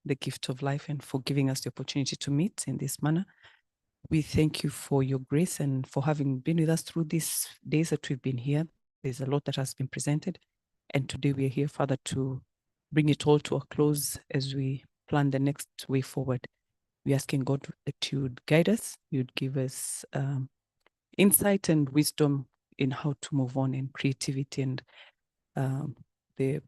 the gift of life and for giving us the opportunity to meet in this manner. We thank you for your grace and for having been with us through these days that we've been here. There's a lot that has been presented. And today we are here, Father, to bring it all to a close as we plan the next way forward. We're asking God that you would guide us, you'd give us insight and wisdom in how to move on, in creativity and the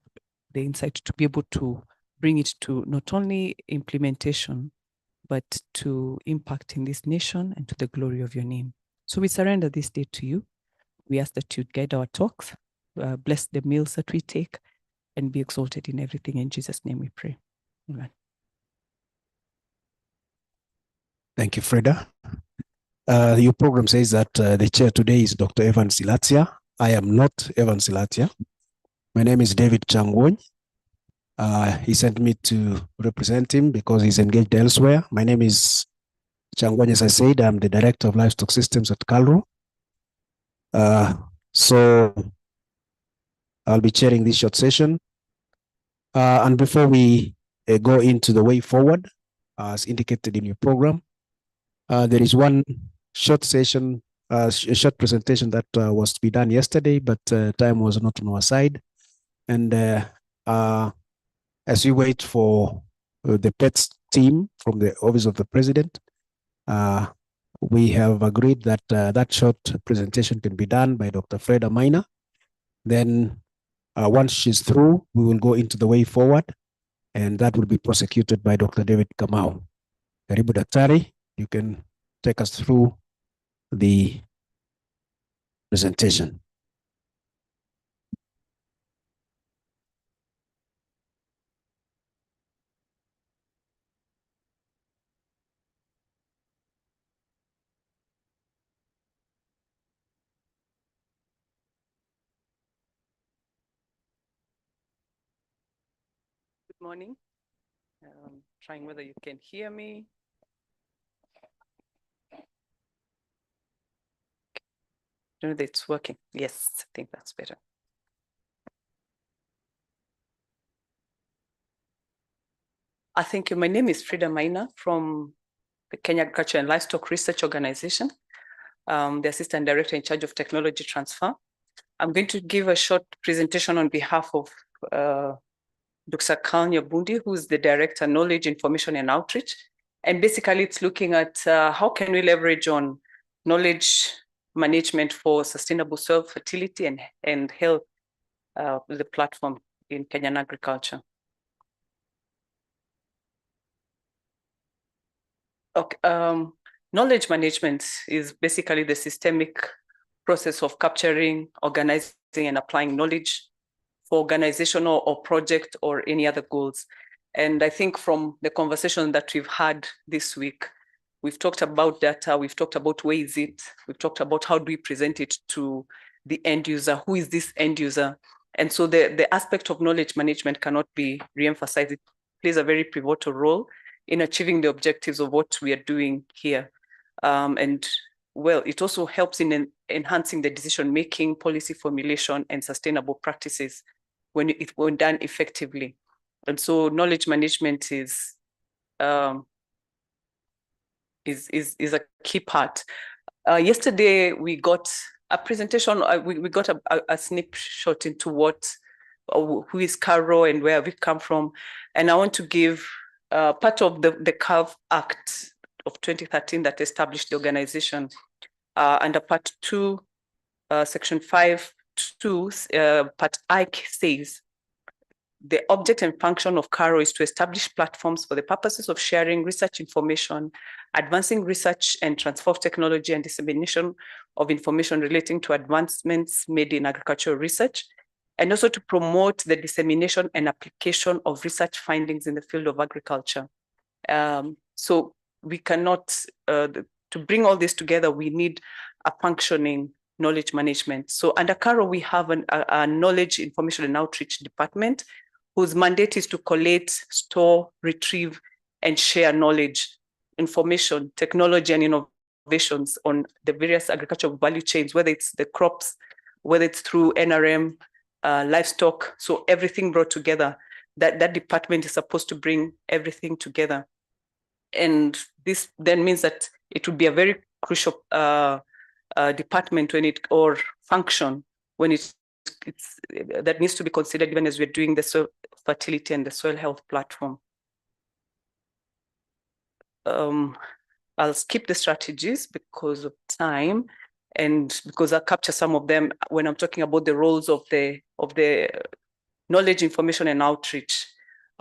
insight to be able to bring it to not only implementation, but to impact in this nation and to the glory of your name. So we surrender this day to you. We ask that you'd guide our talks, bless the meals that we take, and be exalted in everything. In Jesus' name we pray. Amen. Thank you, Freda. Your program says that the chair today is Dr. Evan Silatia. I am not Evan Silatia. My name is David Changwony. He sent me to represent him because he's engaged elsewhere. My name is Changwony, as I said. I'm the Director of Livestock Systems at KALRO. So I'll be chairing this short session. And before we go into the way forward, as indicated in your program, there is one short session, a short presentation that was to be done yesterday, but time was not on our side. And as we wait for the PETS team from the Office of the President, we have agreed that that short presentation can be done by Dr. Freda Maina. Then once she's through, we will go into the way forward, and that will be prosecuted by Dr. David Kamau. Karibu Daktari, you can take us through the presentation. Good morning. Trying whether you can hear me. I don't know if it's working. Yes, I think that's better. Thank you. My name is Freda Maina from the Kenya Agriculture and Livestock Research Organization, the Assistant Director in charge of Technology Transfer. I'm going to give a short presentation on behalf of Dr. Carl Nyabundi, who is the Director, Knowledge, Information and Outreach. And basically it's looking at how can we leverage on knowledge management for sustainable soil fertility and health, the platform in Kenyan agriculture. Okay, knowledge management is basically the systemic process of capturing, organizing, and applying knowledge for organizational or project or any other goals. And I think from the conversation that we've had this week, we've talked about data, we've talked about where is it, we've talked about how do we present it to the end user, who is this end user? And so the aspect of knowledge management cannot be re-emphasized. It plays a very pivotal role in achieving the objectives of what we are doing here. And well, it also helps in enhancing the decision-making, policy formulation, and sustainable practices when done effectively. And so knowledge management is a key part. Yesterday, we got a presentation, we got a snapshot into who is KALRO and where we come from. And I want to give part of the CARV Act of 2013 that established the organization. Under Part 2, Section 5.2, Part I says, the object and function of KALRO is to establish platforms for the purposes of sharing research information, advancing research and transfer of technology and dissemination of information relating to advancements made in agricultural research, and also to promote the dissemination and application of research findings in the field of agriculture. So we cannot, to bring all this together, we need a functioning knowledge management. So under KALRO, we have a knowledge, information and outreach department whose mandate is to collate, store, retrieve, and share knowledge, information, technology, and innovations on the various agricultural value chains, whether it's the crops, whether it's through NRM, livestock, so everything brought together. that department is supposed to bring everything together. And this then means that it would be a very crucial department or function when it's that needs to be considered even as we're doing the soil fertility and the soil health platform. I'll skip the strategies because of time and because I'll capture some of them when I'm talking about the roles of the knowledge, information, and outreach.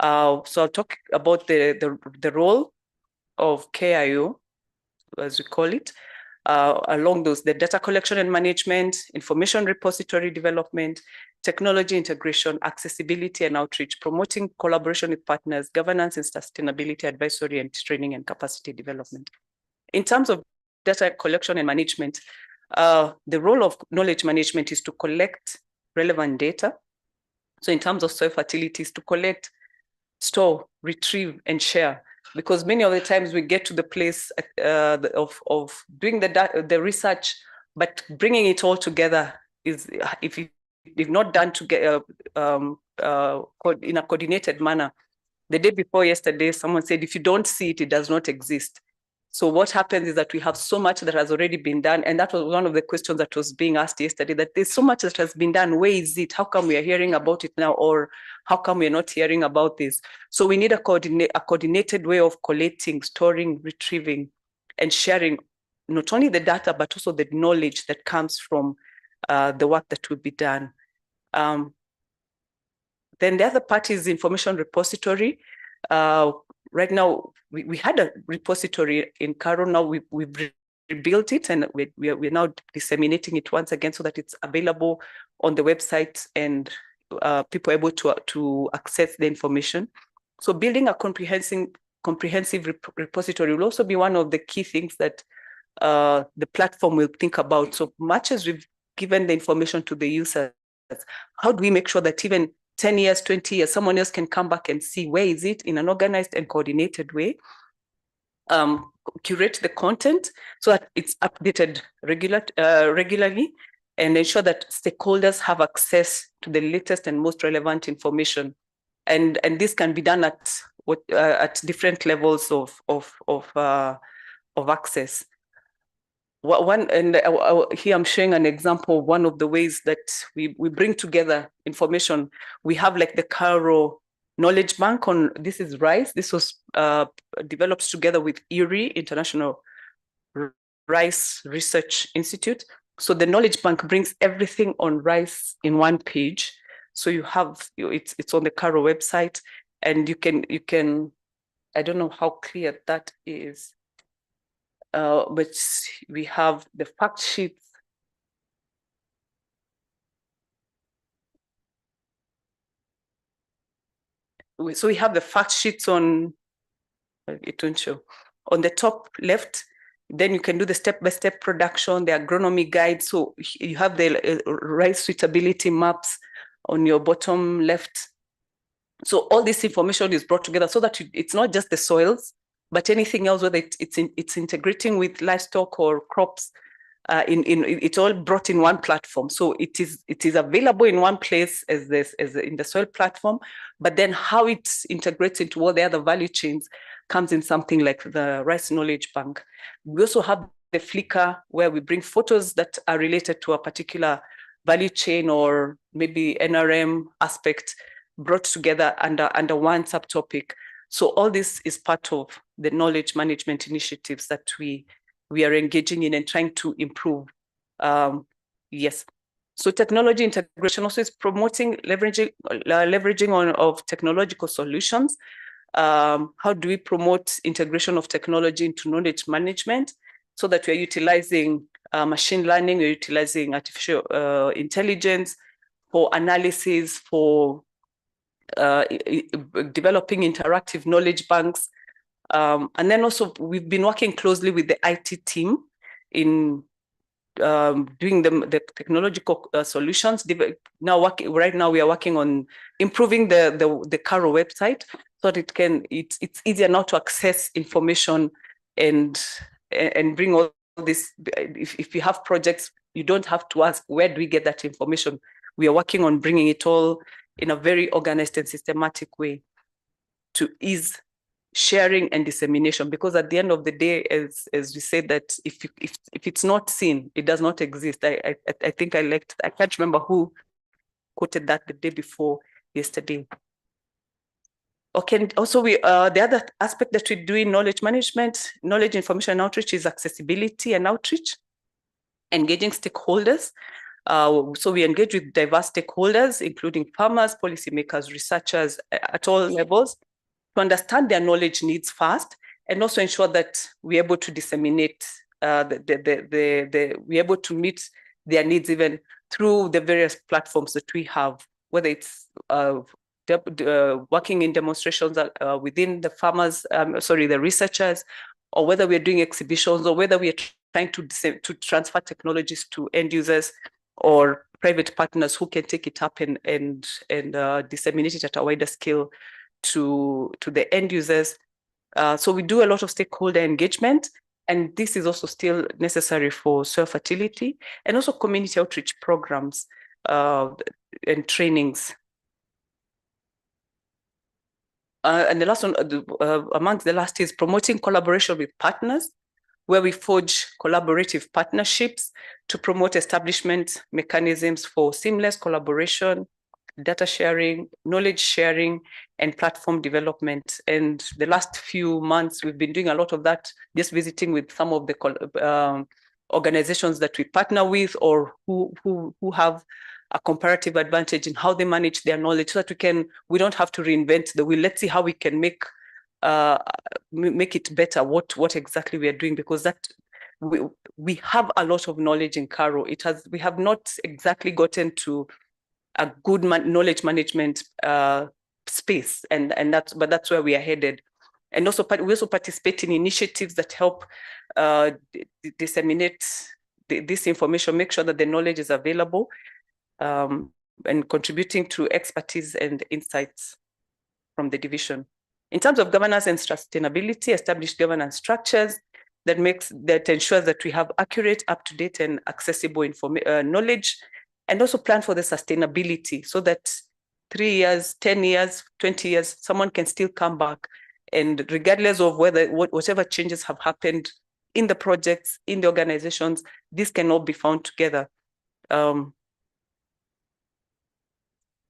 So I'll talk about the role of KIO, as we call it, along those, the data collection and management, information repository development, technology integration, accessibility and outreach, promoting collaboration with partners, governance and sustainability advisory, and training and capacity development. In terms of data collection and management, the role of knowledge management is to collect relevant data. So in terms of soil fertility, is to collect, store, retrieve, and share. Because many of the times we get to the place of doing the research, but bringing it all together is, if not done together in a coordinated manner. The day before yesterday, someone said, if you don't see it, it does not exist. So what happens is that we have so much that has already been done. And that was one of the questions that was being asked yesterday, that there's so much that has been done. Where is it? How come we are hearing about it now? Or how come we're not hearing about this? So we need a coordinated way of collecting, storing, retrieving, and sharing not only the data, but also the knowledge that comes from the work that will be done. Then the other part is information repository. Right now, we had a repository in Karo. Now we've rebuilt it, and we're now disseminating it once again so that it's available on the website and people are able to access the information. So building a comprehensive repository will also be one of the key things that the platform will think about. So much as we've given the information to the users, how do we make sure that even 10 years, 20 years, someone else can come back and see where is it in an organized and coordinated way, curate the content so that it's updated regularly, and ensure that stakeholders have access to the latest and most relevant information. And this can be done at different levels of access. Here I'm showing an example of one of the ways that we bring together information. We have like the Karo Knowledge Bank on, this is rice. This was developed together with IRI, International Rice Research Institute. So the Knowledge Bank brings everything on rice in one page. So you have, it's on the Karo website, and you can, I don't know how clear that is. But we have the fact sheets. So we have the fact sheets on, it won't show, on the top left. Then you can do the step-by-step production, the agronomy guide. So you have the rice suitability maps on your bottom left. So all this information is brought together so that it's not just the soils, but anything else, whether it's integrating with livestock or crops, it's all brought in one platform. So it is available in one place as in the soil platform, but then how it integrates into all the other value chains comes in something like the Rice Knowledge Bank. We also have the Flickr, where we bring photos that are related to a particular value chain or maybe NRM aspect, brought together under one subtopic. So all this is part of the knowledge management initiatives that we are engaging in and trying to improve. Yes. So technology integration also is promoting leveraging of technological solutions. How do we promote integration of technology into knowledge management so that we're utilizing machine learning, we're utilizing artificial intelligence for analysis, for developing interactive knowledge banks. And then also we've been working closely with the IT team in doing the technological solutions. Right now we are working on improving the Karo website so that it's easier now to access information and bring all this. If you have projects, you don't have to ask, where do we get that information? We are working on bringing it all in a very organized and systematic way to ease sharing and dissemination, because at the end of the day, as we said, that if it's not seen, it does not exist. I think I can't remember who quoted that the day before yesterday. Okay, also the other aspect that we do in knowledge management, knowledge information and outreach, is accessibility and outreach, engaging stakeholders. So we engage with diverse stakeholders, including farmers, policymakers, researchers at all levels, to understand their knowledge needs first, and also ensure that we're able to disseminate, we're able to meet their needs even through the various platforms that we have, whether it's working in demonstrations within the farmers, the researchers, or whether we're doing exhibitions, or whether we're trying to transfer technologies to end users or private partners who can take it up and disseminate it at a wider scale to the end users. So we do a lot of stakeholder engagement, and this is also still necessary for soil fertility, and also community outreach programs and trainings. And the last one, amongst the last, is promoting collaboration with partners, where we forge collaborative partnerships to promote establishment mechanisms for seamless collaboration, data sharing, knowledge sharing, and platform development. And the last few months, we've been doing a lot of that, just visiting with some of the organizations that we partner with, or who have a comparative advantage in how they manage their knowledge, so that we don't have to reinvent the wheel. Let's see how we can make it better, what exactly we are doing, because that we have a lot of knowledge in Karo. We have not exactly gotten to a good knowledge management space, and that's where we are headed. And also we also participate in initiatives that help disseminate this information, make sure that the knowledge is available, and contributing to expertise and insights from the division. In terms of governance and sustainability, establish governance structures that ensures that we have accurate, up-to-date, and accessible knowledge, and also plan for the sustainability, so that 3 years, 10 years, 20 years, someone can still come back, and regardless of whatever changes have happened in the projects, in the organizations, this can all be found together.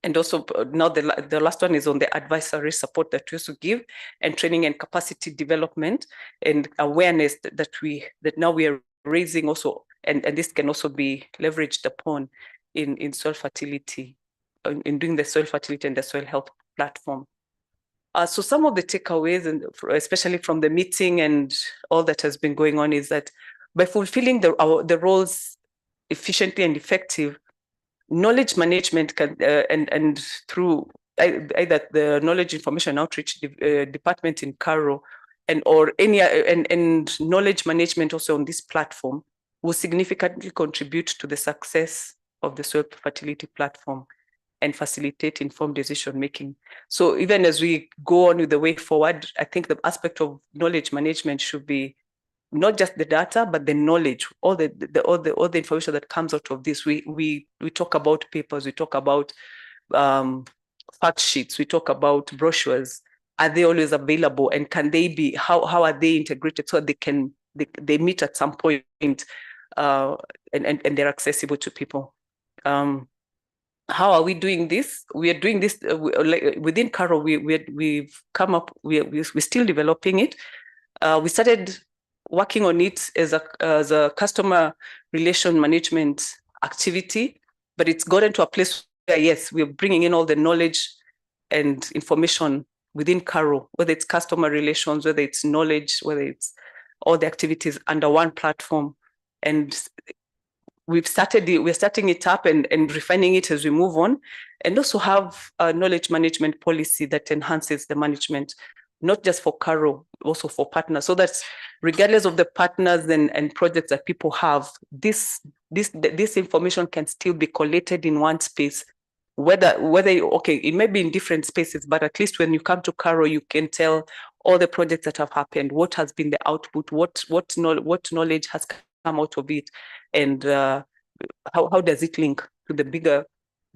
And also now the last one is on the advisory support that we also give, and training and capacity development and awareness that now we are raising also, and this can also be leveraged upon in soil fertility, in doing the soil fertility and the soil health platform. So some of the takeaways, and especially from the meeting and all that has been going on, is that by fulfilling the roles efficiently and effective, knowledge management can and through either the knowledge information outreach department in Karo and knowledge management also on this platform will significantly contribute to the success of the soil fertility platform and facilitate informed decision making. So even as we go on with the way forward, I think the aspect of knowledge management should be not just the data, but the knowledge, all the information that comes out of this. We talk about papers, we talk about fact sheets, we talk about brochures. Are they always available, and can they be? How are they integrated so they meet at some point, and they're accessible to people? How are we doing this? We are doing this within Karo. We've come up. We're still developing it. We started working on it as a customer relation management activity, but it's gotten to a place where, yes, we're bringing in all the knowledge and information within Karo, whether it's customer relations, whether it's knowledge, whether it's all the activities under one platform. And we're starting it up and refining it as we move on, and also have a knowledge management policy that enhances the management, not just for Karo, also for partners, so that regardless of the partners and projects that people have, this information can still be collated in one space, whether okay, it may be in different spaces, but at least when you come to Karo, you can tell all the projects that have happened, what has been the output, what knowledge has come out of it, and how does it link to the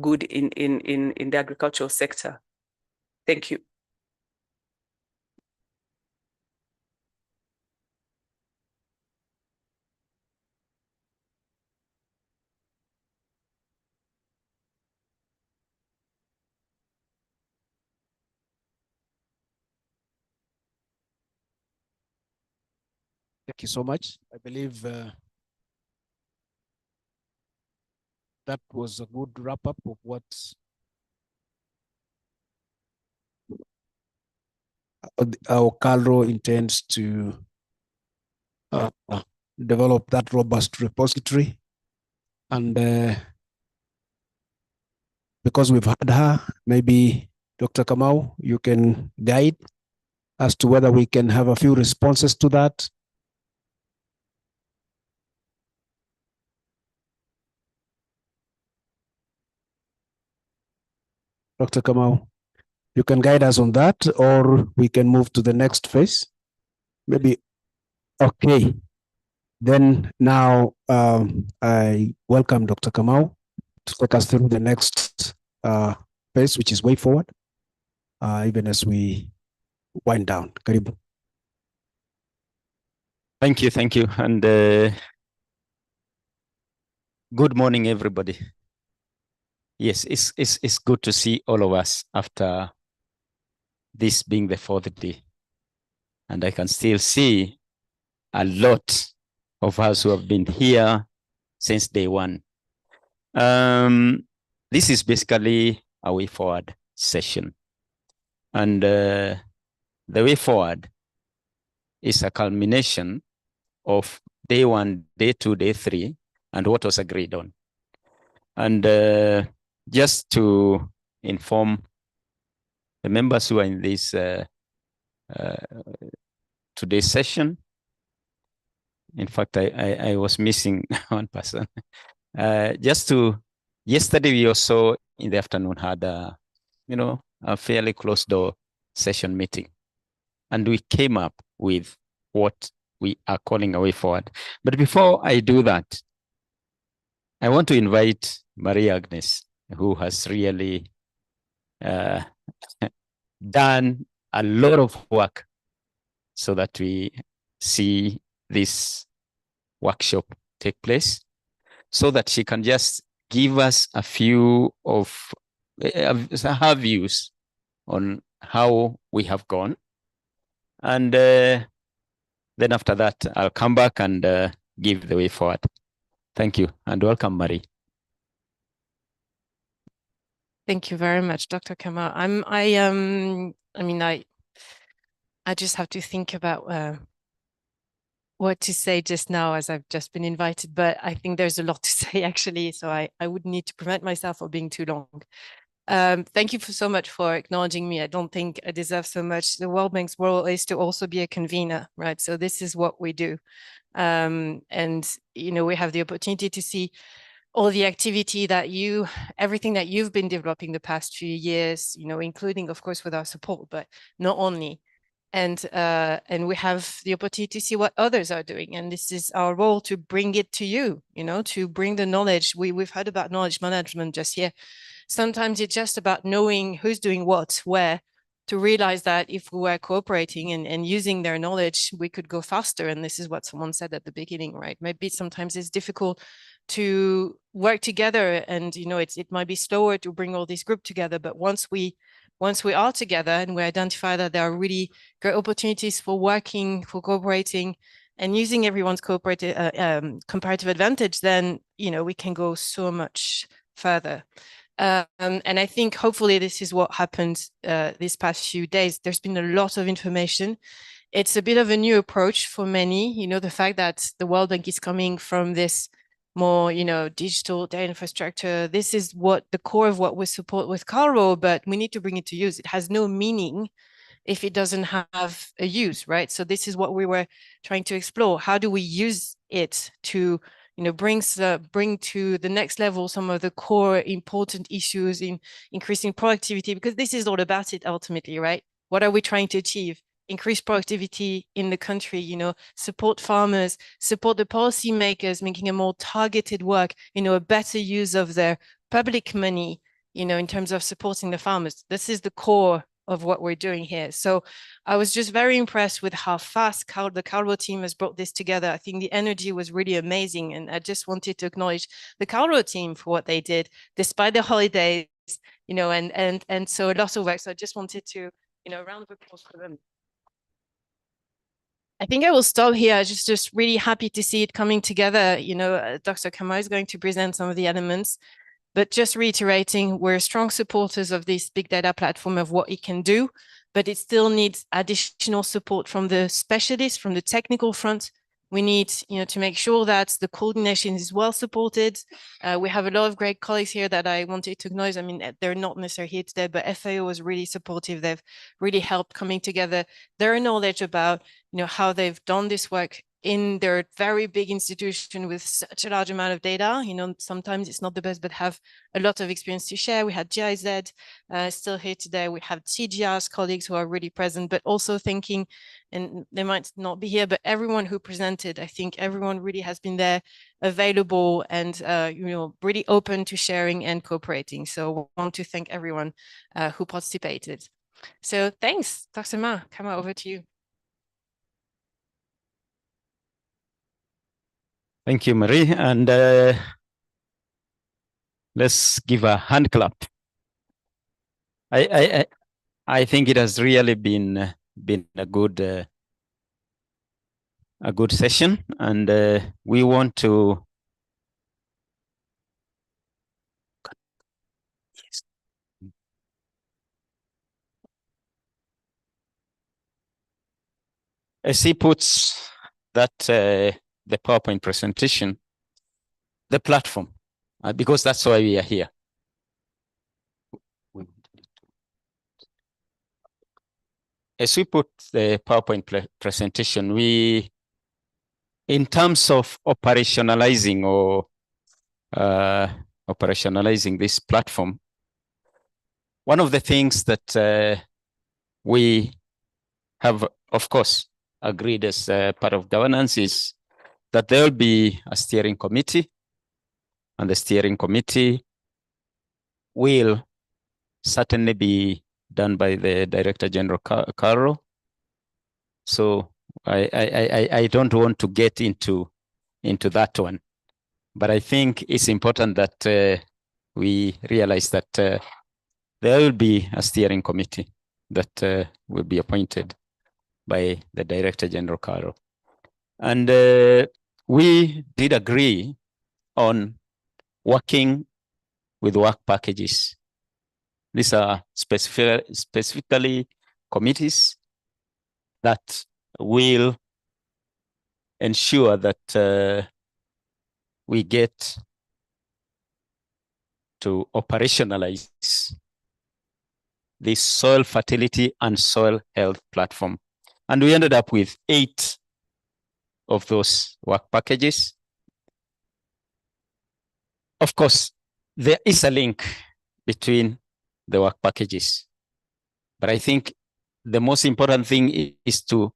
good in the agricultural sector. Thank you. Thank you so much. I believe that was a good wrap up of what our CALRO intends to develop that robust repository. And because we've had her, maybe Dr. Kamau, you can guide as to whether we can have a few responses to that. Dr. Kamau, you can guide us on that, or we can move to the next phase. Maybe, okay. Then now I welcome Dr. Kamau to take us through the next phase, which is way forward, even as we wind down. Karibu. Thank you. And good morning, everybody. Yes, it's good to see all of us after this being the fourth day. And I can still see a lot of us who have been here since day one. This is basically a way forward session. And the way forward is a culmination of day one, day two, day three, and what was agreed on. And just to inform the members who are in this today's session, in fact, I was missing one person. Yesterday we also in the afternoon had a fairly closed door session meeting, and we came up with what we are calling a way forward. But before I do that, I want to invite Maria Agnes, who has really done a lot of work so that we see this workshop take place, so that she can just give us a few of her views on how we have gone. And then after that, I'll come back and give the way forward. Thank you, and welcome, Marie. Thank you very much, Dr. Kamau. I just have to think about what to say just now, as I've just been invited, but I think there's a lot to say actually, so I would need to prevent myself from being too long. Thank you so much for acknowledging me. I don't think I deserve so much. The World Bank's role is to also be a convener, right? So this is what we do. And, we have the opportunity to see all the activity that everything that you've been developing the past few years, including, of course, with our support, but not only. And we have the opportunity to see what others are doing. And this is our role to bring it to you, to bring the knowledge. We've heard about knowledge management just here. Sometimes it's just about knowing who's doing what, where, to realize that if we were cooperating and using their knowledge, we could go faster. And this is what someone said at the beginning, right? Maybe sometimes it's difficult to work together, and it might be slower to bring all this group together. But once we are together and we identify that there are really great opportunities for working, for cooperating, and using everyone's comparative advantage, then we can go so much further. And I think hopefully this is what happened these past few days. There's been a lot of information. It's a bit of a new approach for many. The fact that the World Bank is coming from this more, digital data infrastructure. This is what the core of what we support with CALRO, but we need to bring it to use. It has no meaning if it doesn't have a use, right? So this is what we were trying to explore. How do we use it to bring to the next level some of the core important issues in increasing productivity, because this is all about it ultimately, right? What are we trying to achieve? Increase productivity in the country, support farmers, support the policymakers, making a more targeted work, a better use of their public money, in terms of supporting the farmers. This is the core of what we're doing here. So I was just very impressed with how fast the Carlo team has brought this together. I think the energy was really amazing. And I just wanted to acknowledge the Carlo team for what they did, despite the holidays, and so a lot of work. So I just wanted to, a round of applause for them. I think I will stop here. Just really happy to see it coming together. Dr. Kamau is going to present some of the elements. But just reiterating, we're strong supporters of this big data platform, of what it can do, but it still needs additional support from the specialists, from the technical front. We need, to make sure that the coordination is well supported. We have a lot of great colleagues here that I wanted to acknowledge. I mean, they're not necessarily here today, but FAO was really supportive. They've really helped coming together their knowledge about, how they've done this work in their very big institution with such a large amount of data. Sometimes it's not the best, but have a lot of experience to share. We had GIZ still here today. We have CGR's colleagues who are really present, but also thinking, and they might not be here, but everyone who presented, I think everyone really has been there, available, and really open to sharing and cooperating. So I want to thank everyone who participated. So thanks, Dr. Ma. Come over to you. Thank you, Marie. And let's give a hand clap. I think it has really been a good session, and we want to. Yes. As he puts that the PowerPoint presentation, the platform, because that's why we are here. As we put the PowerPoint presentation, in terms of operationalizing operationalizing this platform, one of the things that we have, of course, agreed as part of governance is that there will be a steering committee, and the steering committee will certainly be done by the Director General Carro. So I don't want to get into that one, but I think it's important that we realize that there will be a steering committee that will be appointed by the Director General Carro. And we did agree on working with work packages. These are specifically committees that will ensure that we get to operationalize this soil fertility and soil health platform. And we ended up with 8 of those work packages. Of course, there is a link between the work packages, but I think the most important thing is to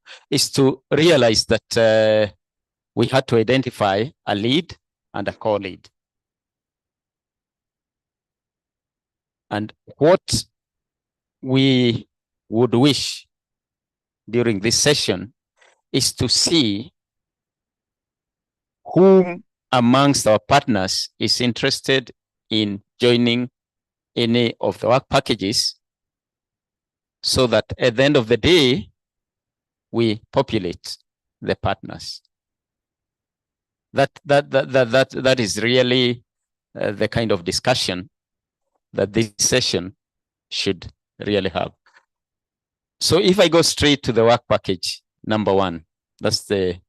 realize that we had to identify a lead and a co-lead. And what we would wish during this session is to see whom amongst our partners is interested in joining any of the work packages, so that at the end of the day, we populate the partners. That is really the kind of discussion that this session should really have. So if I go straight to the work package number 1, that's the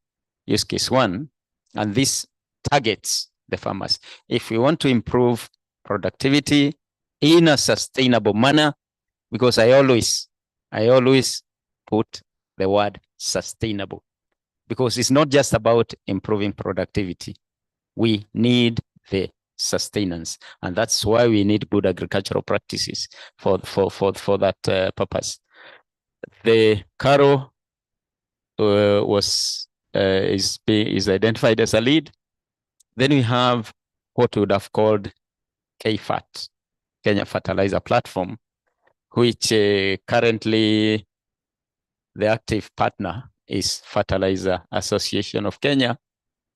use case 1, and this targets the farmers. If we want to improve productivity in a sustainable manner, because I always put the word sustainable, because it's not just about improving productivity. We need the sustenance, and that's why we need good agricultural practices for that purpose. The Carro is identified as a lead. Then we have what we would have called KFAT, Kenya Fertilizer Platform, which currently the active partner is Fertilizer Association of Kenya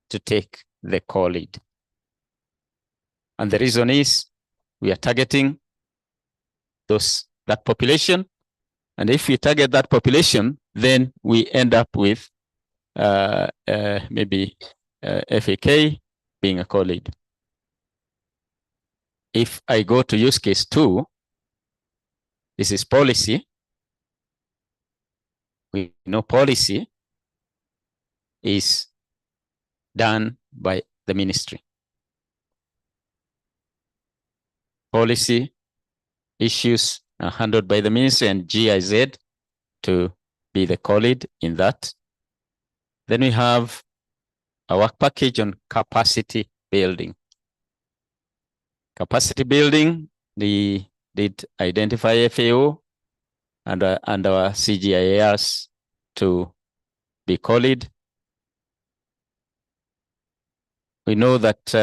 to take the co-lead. And the reason is we are targeting that population. And if we target that population, then we end up with maybe FAK being a co-lead. If I go to use case 2, this is policy. We know policy is done by the ministry. Policy issues are handled by the ministry and GIZ to be the co-lead in that. Then we have a work package on capacity building. Capacity building, they did identify FAO and our CGIARs to be co-lead. We know that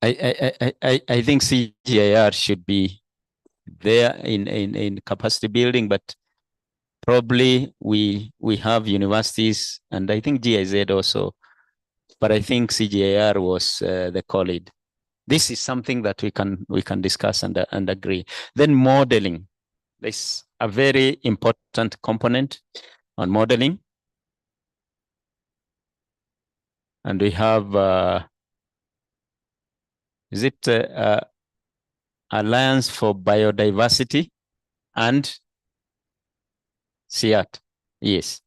I think CGIAR should be there in capacity building, but probably we have universities and I think GIZ also, but I think CGIAR was the co-lead. This is something that we can discuss and agree. Then modeling. There's a very important component on modeling. And we have, is it Alliance for Biodiversity and CIAT? Yes,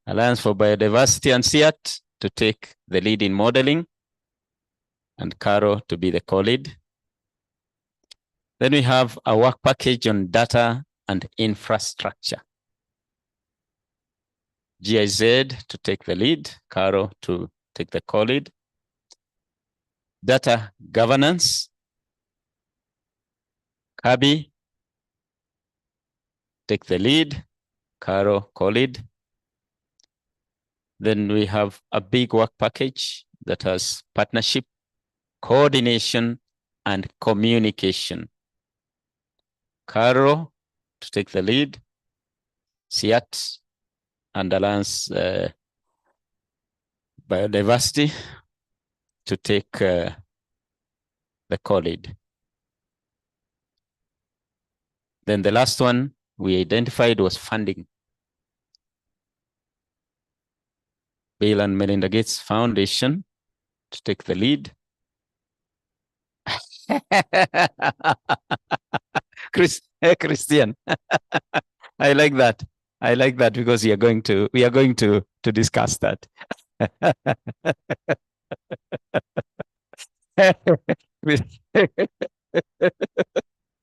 Alliance for Biodiversity and CIAT to take the lead in modeling and Caro to be the co-lead. Then we have a work package on data and infrastructure. GIZ to take the lead, Caro to take the co-lead. Data governance, Kabi take the lead, Caro co-lead. Then we have a big work package that has partnership, coordination, and communication. Caro to take the lead, CIAT and Alliance Biodiversity to take the co-lead. Then the last one we identified was funding. Bill and Melinda Gates Foundation to take the lead. Christian, I like that. I like that because we are going to discuss that.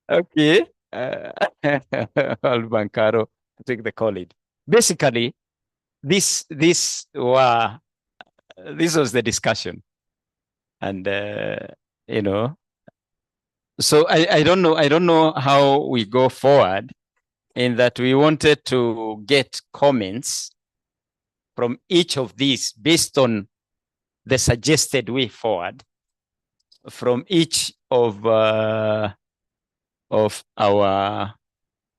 Okay. Bancaro to take the co-lead. Basically, this was the discussion, and you know, so I don't know how we go forward. In that we wanted to get comments from each of these based on the suggested way forward from each of our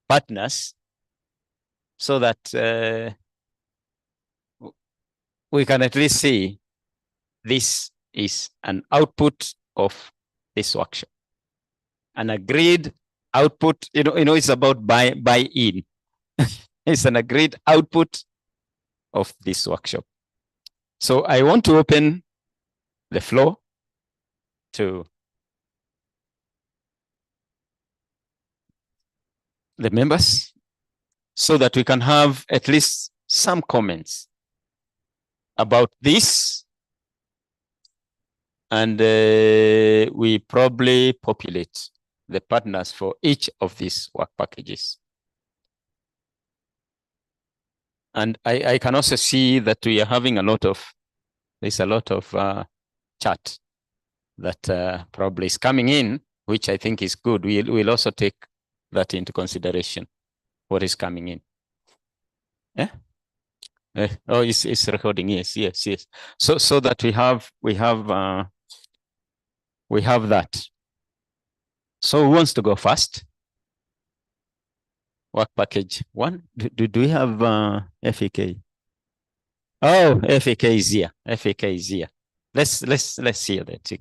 partners, so that we can at least see this is an output of this workshop, an agreed output. You know, it's about buy-in. It's an agreed output of this workshop. So I want to open the floor to the members so that we can have at least some comments about this, and we probably populate the partners for each of these work packages. And I can also see that we are having there's a lot of chat that probably is coming in, which I think is good. We'll also take that into consideration, what is coming in. Yeah? Oh, it's recording. Yes. So that we have that. So who wants to go first? Work package 1. Do we have FAK? Oh, FAK is here. FAK is here. Let's hear that.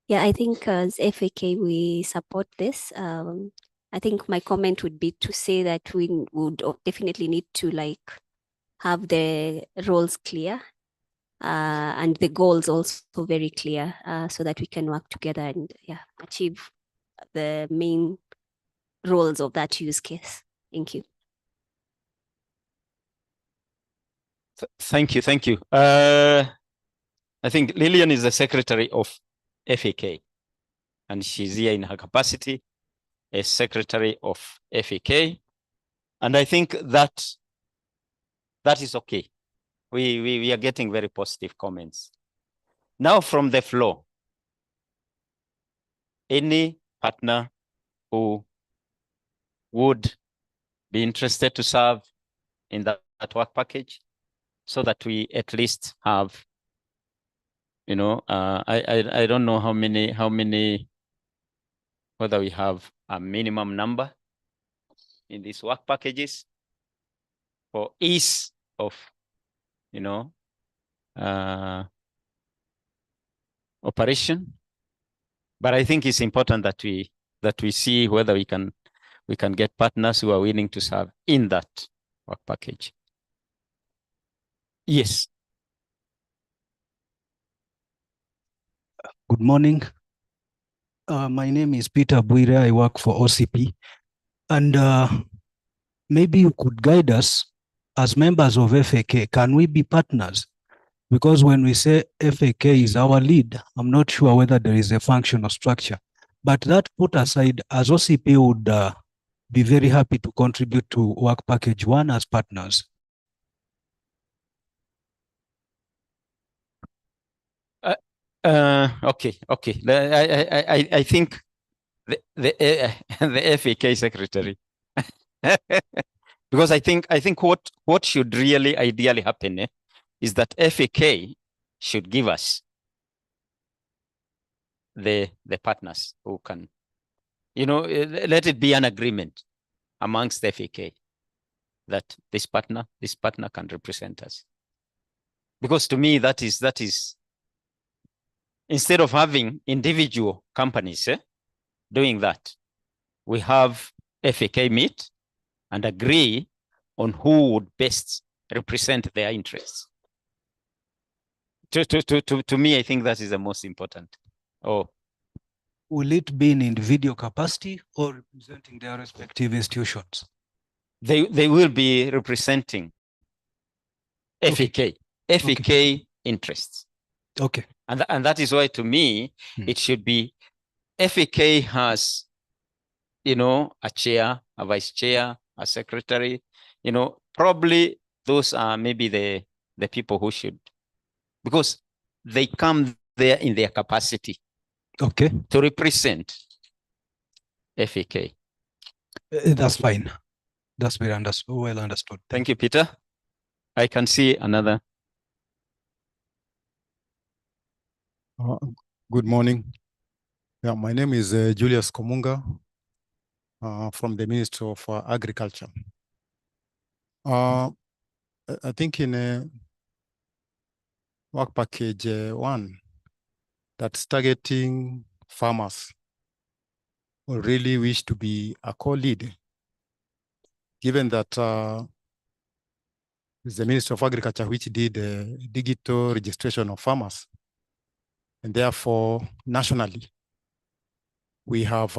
Yeah, I think as FAK, we support this. I think my comment would be to say that we would definitely need to have the roles clear and the goals also very clear so that we can work together and achieve the main roles of that use case. Thank you. Thank you. I think Lillian is the secretary of FAK, and she's here in her capacity as secretary of FAK. And I think that is okay. We are getting very positive comments. Now from the floor, any partner who would be interested to serve in that work package, so that we at least have, you know, I don't know how many, whether we have a minimum number in these work packages for ease of, you know, operation. But I think it's important that we see whether we can get partners who are willing to serve in that work package. Yes. Good morning. My name is Peter Buire. I work for OCP. And maybe you could guide us as members of FAK. Can we be partners? Because when we say FAK is our lead, I'm not sure whether there is a functional structure. But that put aside, as OCP would be very happy to contribute to work package 1 as partners. Okay. I think the FAK secretary, because I think what should really ideally happen is that FAK should give us the partners who can, you know, let it be an agreement amongst FAK that this partner can represent us. Because to me, that is instead of having individual companies doing that, we have FAK meet and agree on who would best represent their interests. To me, I think that is the most important. Oh, will it be in individual capacity or representing their respective institutions? They will be representing FAK, FAK interests. Okay. And that is why, to me, it should be FAK has, you know, a chair, a vice chair, a secretary, you know, probably those are maybe the people who should, because they come there in their capacity. Okay. To represent FAK. That's fine. That's very well understood. Thank you, Peter. I can see another. Good morning. Yeah, my name is Julius Komunga from the Ministry of Agriculture. I think in work package 1, that's targeting farmers who really wish to be a co-lead, given that it's the Ministry of Agriculture which did digital registration of farmers. And therefore, nationally, we have,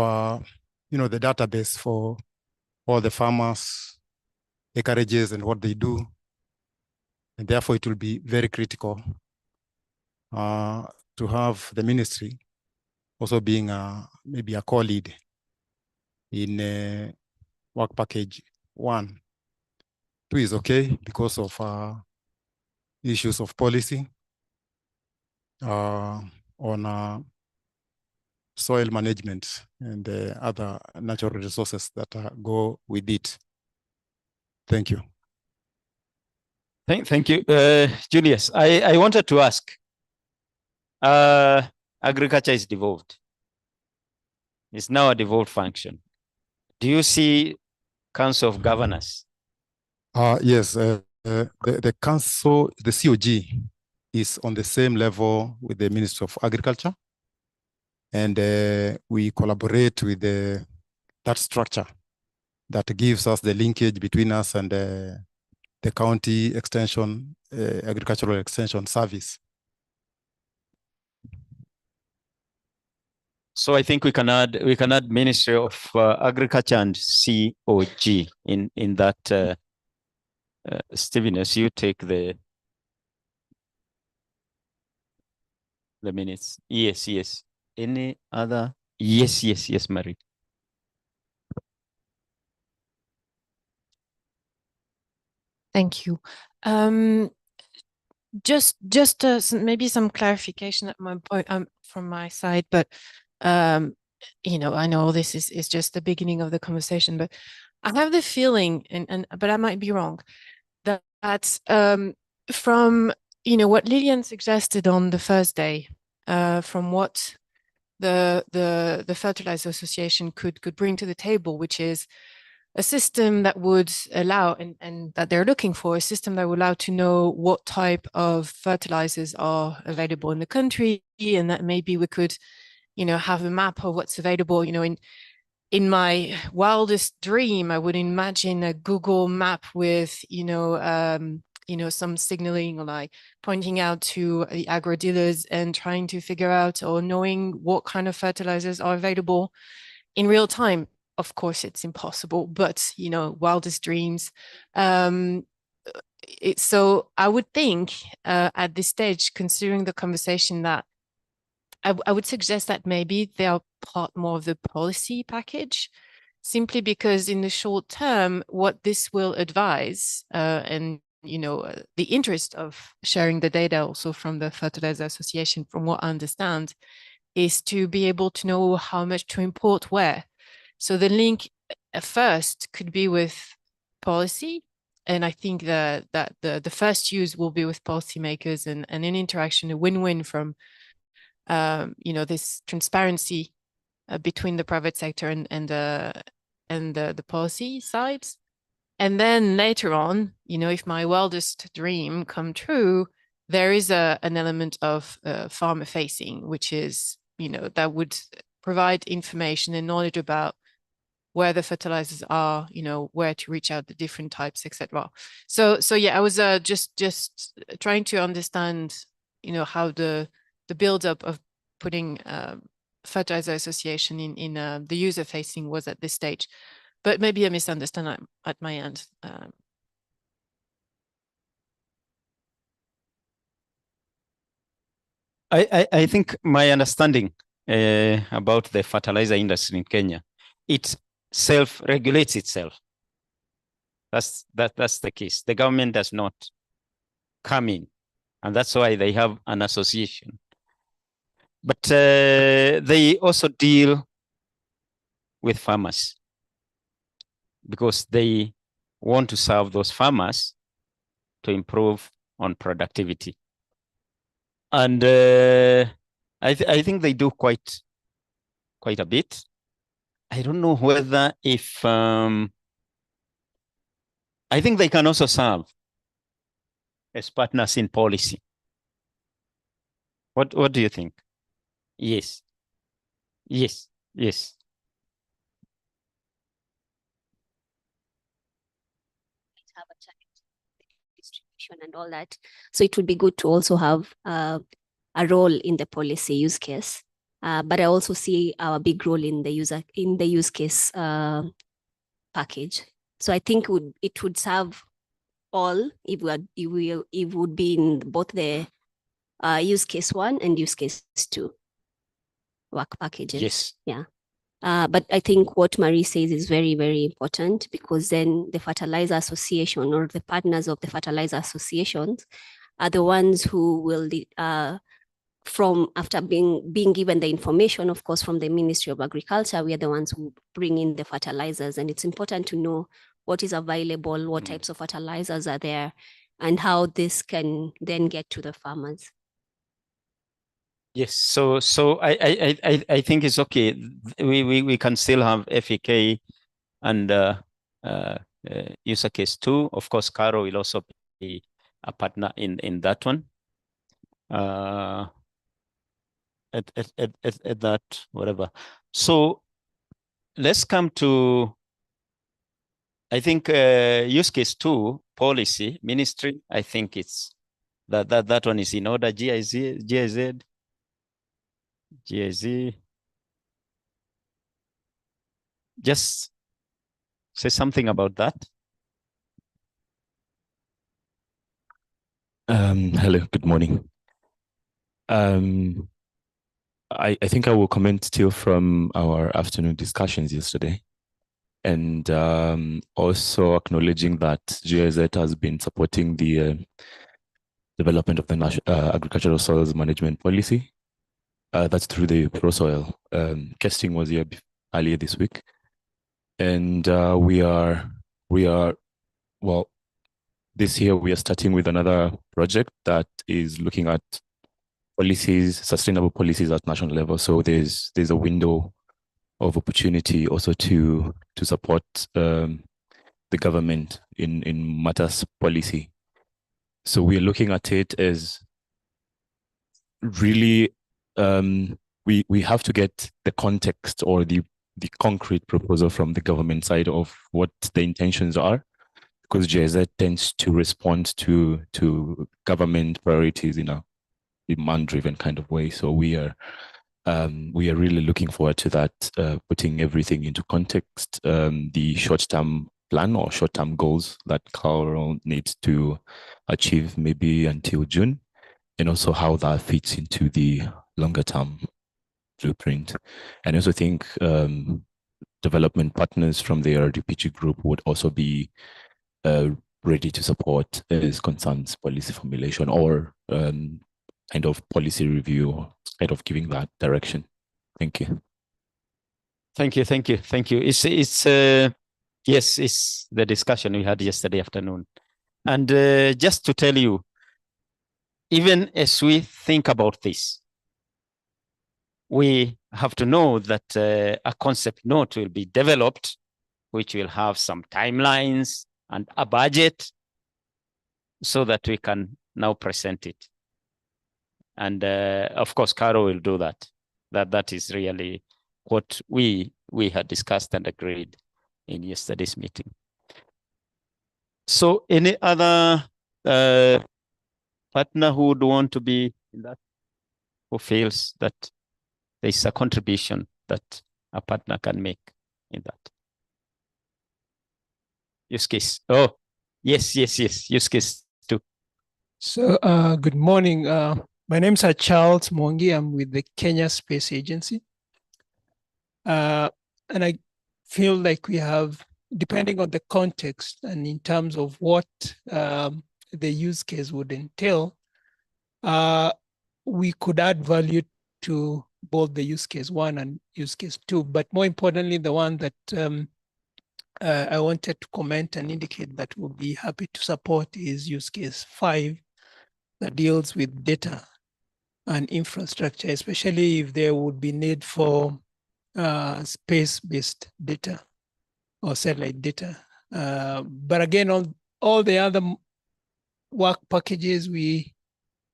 you know, the database for all the farmers, acreages, and what they do. And therefore, it will be very critical to have the ministry also being maybe a co-lead in work package 1. 2 is okay because of issues of policy on soil management and other natural resources that go with it. Thank you. Thank you, Julius. I wanted to ask. Agriculture is devolved. It's now a devolved function. Do you see Council of Governors? Yes, the council, the COG, is on the same level with the Ministry of Agriculture, and we collaborate with that structure that gives us the linkage between us and the county extension, agricultural extension service. So I think we can add Ministry of Agriculture and COG in that. Stephen, as you take the minutes. Yes. Any other? Yes, Marie. Thank you. Just maybe some clarification at my point from my side, but you know, I know this is just the beginning of the conversation, but I have the feeling, but I might be wrong, that from what Lillian suggested on the first day, from what the Fertilizer Association could bring to the table, which is a system that would allow, and that they're looking for, a system that would allow to know what type of fertilizers are available in the country, and that maybe we could, have a map of what's available. In my wildest dream, I would imagine a Google map with, some signaling, or like pointing out to the agro dealers and trying to figure out, or knowing what kind of fertilizers are available in real time. Of course, it's impossible, but wildest dreams. So I would think at this stage, considering the conversation, that I would suggest that maybe they are part more of the policy package, simply because in the short term, what this will advise, and the interest of sharing the data also from the Fertilizer Association, from what I understand, is to be able to know how much to import where. So the link at first could be with policy, and I think that the first use will be with policymakers, and an interaction, a win-win from this transparency between the private sector and the policy sides. And then later on, if my wildest dream come true, there is an element of farmer facing, which is, that would provide information and knowledge about where the fertilizers are, where to reach out the different types, etc. So yeah, I was just trying to understand, how the buildup of putting Fertilizer Association in the user facing was at this stage, but maybe I misunderstand at my end. I think my understanding about the fertilizer industry in Kenya, it self-regulates itself. That's the case. The government does not come in, and that's why they have an association. But they also deal with farmers, because they want to serve those farmers to improve on productivity. And I think they do quite a bit. I don't know whether if I think they can also serve as partners in policy. What do you think? Yes. Have a distribution and all that. So it would be good to also have a role in the policy use case. But I also see our big role in the use case package. So I think it would serve all if it would be in both the use case 1 and use case 2 work packages. Yes. Yeah. But I think what Marie says is very, very important, because then the Fertilizer Association, or the partners of the Fertilizer Associations, are the ones who will, after being given the information, of course, from the Ministry of Agriculture, we are the ones who bring in the fertilizers. And it's important to know what is available, what types of fertilizers are there, and how this can then get to the farmers. Yes, so I think it's okay. We can still have FEK and user case 2. Of course, Caro will also be a partner in that one. At that whatever. So let's come to, I think, use case 2 policy ministry. I think it's that one is in order. GIZ. Just say something about that. Hello, good morning. I think I will comment still from our afternoon discussions yesterday, and also acknowledging that GIZ has been supporting the development of the agricultural soils management policy. That's through the ProSoil. Kesting was here earlier this week, and we are well. This year we are starting with another project that is looking at policies, sustainable policies at national level. So there's a window of opportunity also to support the government in matters policy. So we're looking at it as really we have to get the context or the concrete proposal from the government side of what the intentions are, because GIZ tends to respond to government priorities in a demand-driven kind of way. So we are really looking forward to that, putting everything into context, the short-term plan or short-term goals that Carol needs to achieve maybe until June, and also how that fits into the longer-term blueprint. And I also think development partners from the RDPG group would also be ready to support as concerns policy formulation or kind of policy review, kind of giving that direction. Thank you. Thank you. It's yes, it's the discussion we had yesterday afternoon. And just to tell you, even as we think about this, we have to know that a concept note will be developed, which will have some timelines and a budget so that we can now present it. And of course, Caro will do that. That is really what we had discussed and agreed in yesterday's meeting. So any other partner who would want to be in that, who feels that there is a contribution that a partner can make in that? Use case. Oh, yes. Use case 2. So good morning. My name is Charles Mongi. I'm with the Kenya Space Agency. And I feel like we have, depending on the context and in terms of what the use case would entail, we could add value to both the use case 1 and use case 2. But more importantly, the one that I wanted to comment and indicate that we'll be happy to support is use case 5 that deals with data and infrastructure, especially if there would be need for space-based data or satellite data. But again, on all the other work packages, we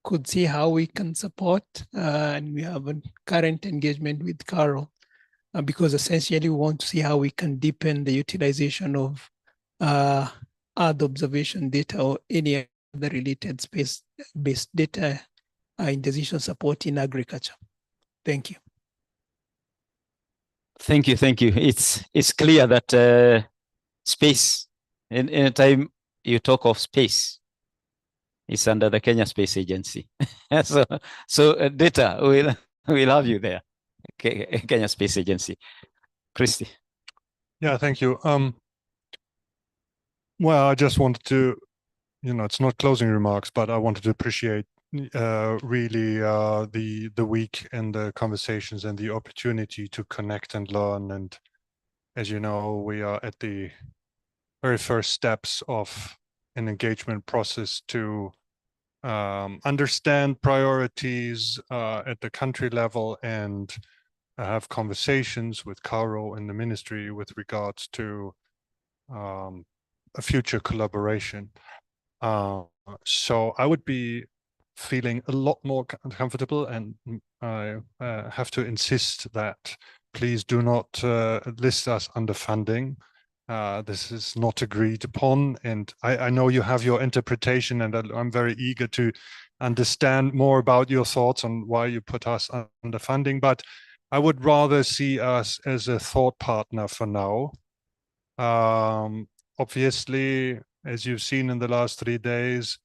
could see how we can support, and we have a current engagement with Carol because essentially we want to see how we can deepen the utilization of Earth observation data or any other related space-based data in decision support in agriculture. Thank you. Thank you. It's clear that space, in a time you talk of space, it's under the Kenya Space Agency. so data, we'll have you there, Kenya Space Agency. Christy. Yeah, thank you. Well, I just wanted to, it's not closing remarks, but I wanted to appreciate really the week and the conversations and the opportunity to connect and learn. And as you know, we are at the very first steps of an engagement process to understand priorities at the country level and have conversations with Caro and the ministry with regards to a future collaboration. So I would be feeling a lot more comfortable, and I have to insist that please do not list us under funding. This is not agreed upon, and I know you have your interpretation, and I'm very eager to understand more about your thoughts on why you put us under funding, but I would rather see us as a thought partner for now. Obviously, as you've seen in the last 3 days,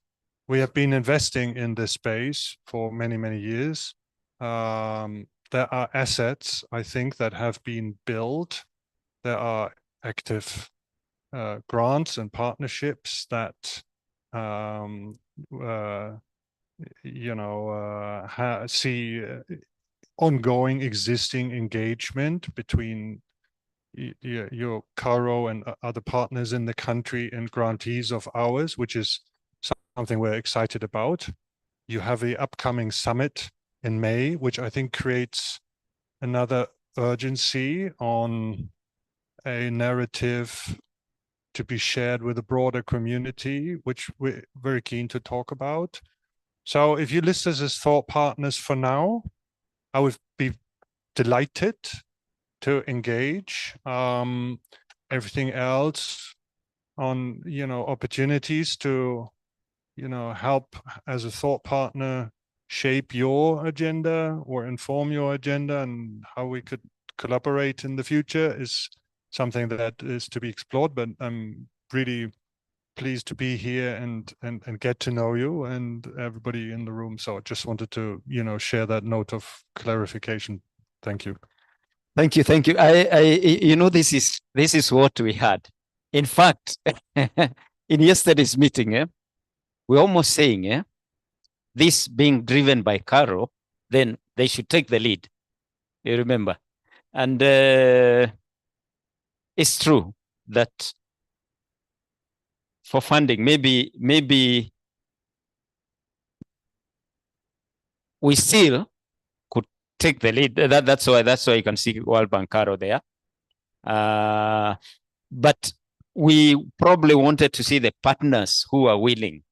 we have been investing in this space for many, many years. There are assets, I think, that have been built. There are active grants and partnerships that see ongoing existing engagement between your Caro and other partners in the country and grantees of ours, which is something we're excited about. You have the upcoming summit in May, which I think creates another urgency on a narrative to be shared with a broader community, which we're very keen to talk about. So if you list us as thought partners for now, I would be delighted to engage. Everything else on, opportunities to, help as a thought partner shape your agenda or inform your agenda and how we could collaborate in the future is something that is to be explored. But I'm really pleased to be here and get to know you and everybody in the room. So I just wanted to, share that note of clarification. Thank you. Thank you. This is what we had. In fact, in yesterday's meeting, we're almost saying, this being driven by Caro, then they should take the lead. You remember? And it's true that for funding, maybe we still could take the lead. That's why you can see World Bank Caro there. But we probably wanted to see the partners who are willing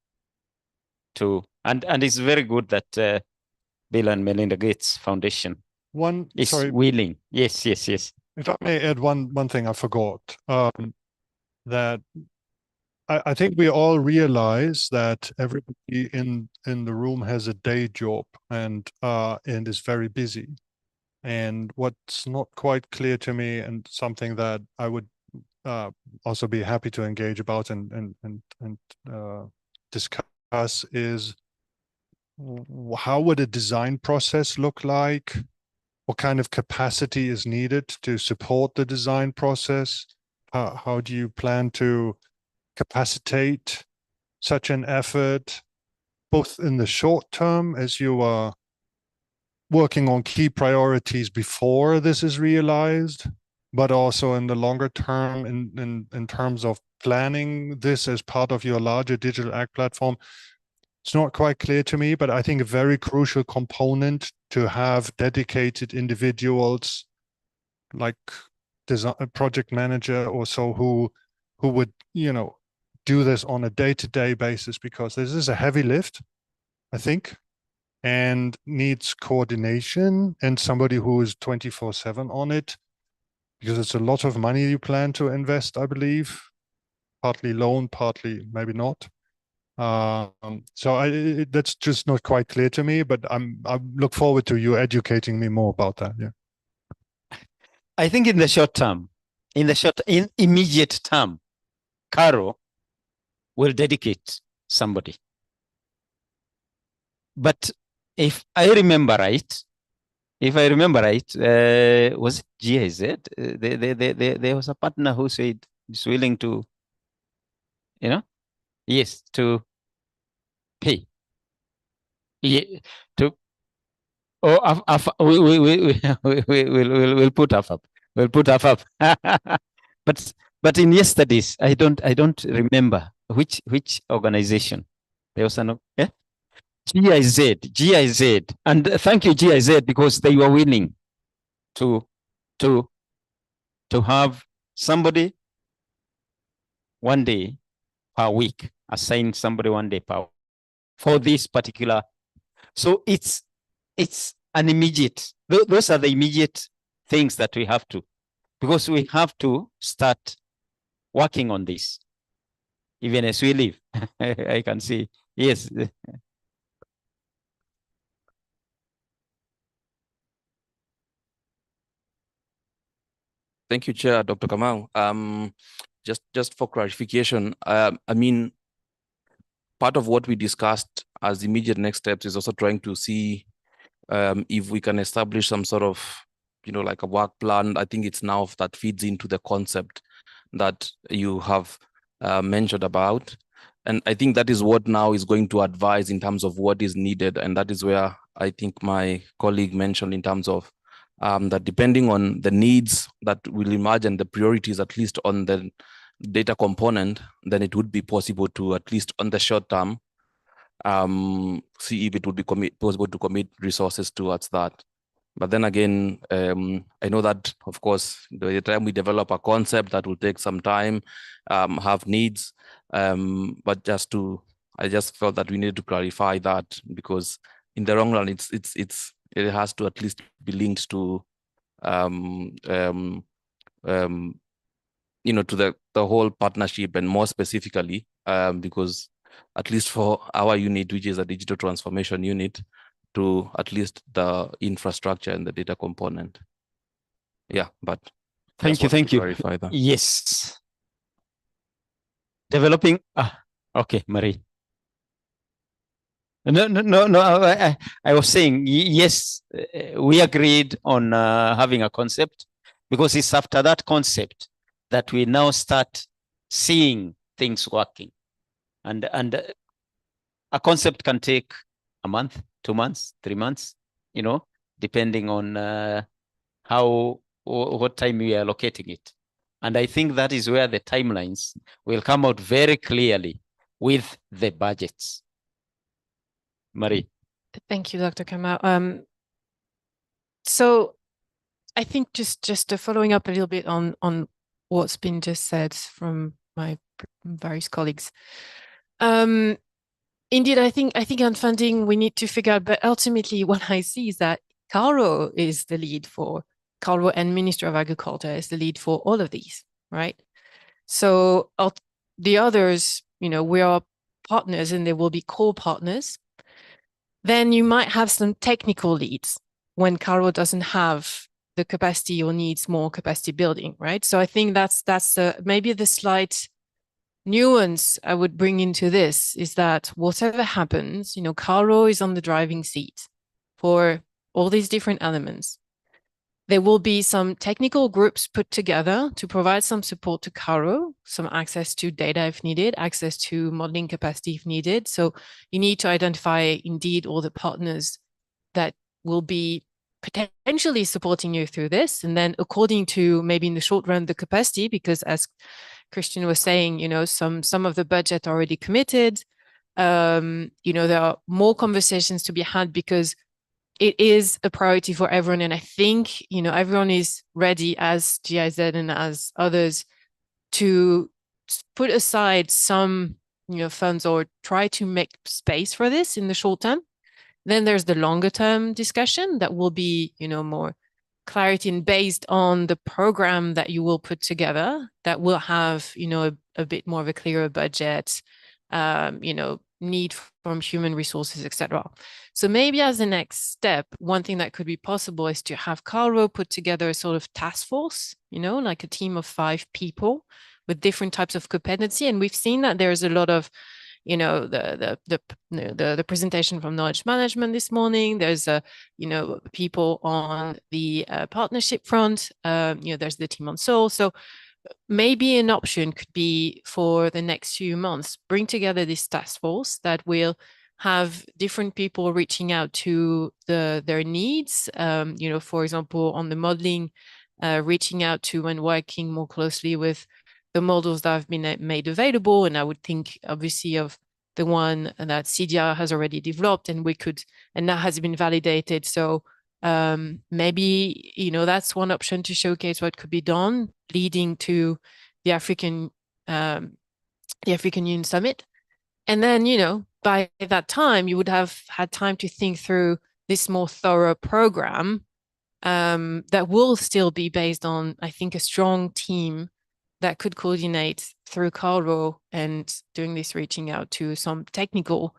to, and it's very good that Bill and Melinda Gates Foundation is willing. Yes. If I may add one thing I forgot, that I think we all realize that everybody in the room has a day job and is very busy. And what's not quite clear to me, and something that I would also be happy to engage about and discuss, is how would a design process look like? What kind of capacity is needed to support the design process? How do you plan to capacitate such an effort, both in the short term as you are working on key priorities before this is realized, but also in the longer term in terms of planning this as part of your larger Digital Act platform? It's not quite clear to me, but I think a very crucial component to have dedicated individuals like a project manager or so who would, do this on a day-to-day basis, because this is a heavy lift, I think, and needs coordination and somebody who is 24/7 on it, because it's a lot of money you plan to invest, I believe, partly loan, partly maybe not. So that's just not quite clear to me, but I look forward to you educating me more about that. Yeah. I think in the short term, in immediate term, Caro will dedicate somebody. But if I remember right, was it GIZ? There was a partner who said he's willing to, yes, to pay. Yeah, to we'll put AFAP. We'll put AFAP. But in yesterday's, I don't remember which organization? There was an GIZ, and thank you GIZ, because they were willing to have somebody one day per week, assign somebody one day per for this particular. So it's an immediate. Those are the immediate things that we have to, because we have to start working on this even as we live. I can see, yes. Thank you, Chair, Dr. Kamau. Just for clarification, I mean, part of what we discussed as immediate next steps is also trying to see if we can establish some sort of, like a work plan. I think it's now that feeds into the concept that you have mentioned about. And I think that is what now is going to advise in terms of what is needed. And that is where I think my colleague mentioned in terms of that depending on the needs that will emerge and the priorities, at least on the data component, then it would be possible to, at least on the short term, see if it would be possible to commit resources towards that. But then again, I know that, of course, by the time we develop a concept, that will take some time, have needs. But I just felt that we needed to clarify that, because in the long run, it has to at least be linked to, to the whole partnership, and more specifically, because at least for our unit, which is a digital transformation unit, to at least the infrastructure and the data component. Yeah, but thank you. Clarify that. Yes. Developing. Okay, Marie. No. I was saying, yes, we agreed on having a concept, because it's after that concept that we now start seeing things working. And a concept can take a month, 2 months, 3 months, depending on what time we are allocating it. And I think that is where the timelines will come out very clearly with the budgets. Marie. Thank you, Dr. Kamau. So I think just following up a little bit on what's been just said from my various colleagues. Indeed, I think on funding we need to figure out, but ultimately what I see is that Carlo and Minister of Agriculture is the lead for all of these, right? So the others, we are partners and they will be co-partners. Then you might have some technical leads when Carlo doesn't have the capacity or needs more capacity building, right? So I think that's maybe the slight nuance I would bring into this is that whatever happens, Carlo is on the driving seat for all these different elements. There will be some technical groups put together to provide some support to Carlo, some access to data if needed, access to modeling capacity if needed. So you need to identify indeed all the partners that will be potentially supporting you through this. And then according to maybe in the short run, the capacity, because as Christian was saying, some of the budget already committed. There are more conversations to be had because it is a priority for everyone. And I think, everyone is ready as GIZ and as others to put aside some, funds or try to make space for this in the short term. Then there's the longer term discussion that will be, more clarity and based on the program that you will put together that will have, a bit more of a clearer budget, need from human resources, etc. So maybe as a next step, one thing that could be possible is to have Carlo put together a sort of task force, like a team of 5 people with different types of competency. And we've seen that there's a lot of, the presentation from knowledge management this morning. There's people on the partnership front. There's the team on Soul. So maybe an option could be for the next few months, bring together this task force that will have different people reaching out to their needs. For example, on the modeling, reaching out to and working more closely with the models that have been made available. And I would think obviously of the one that CDR has already developed and that has been validated. So maybe, that's one option to showcase what could be done leading to the African Union Summit. And then, by that time, you would have had time to think through this more thorough program that will still be based on, I think, a strong team that could coordinate through Carlo and doing this, reaching out to some technical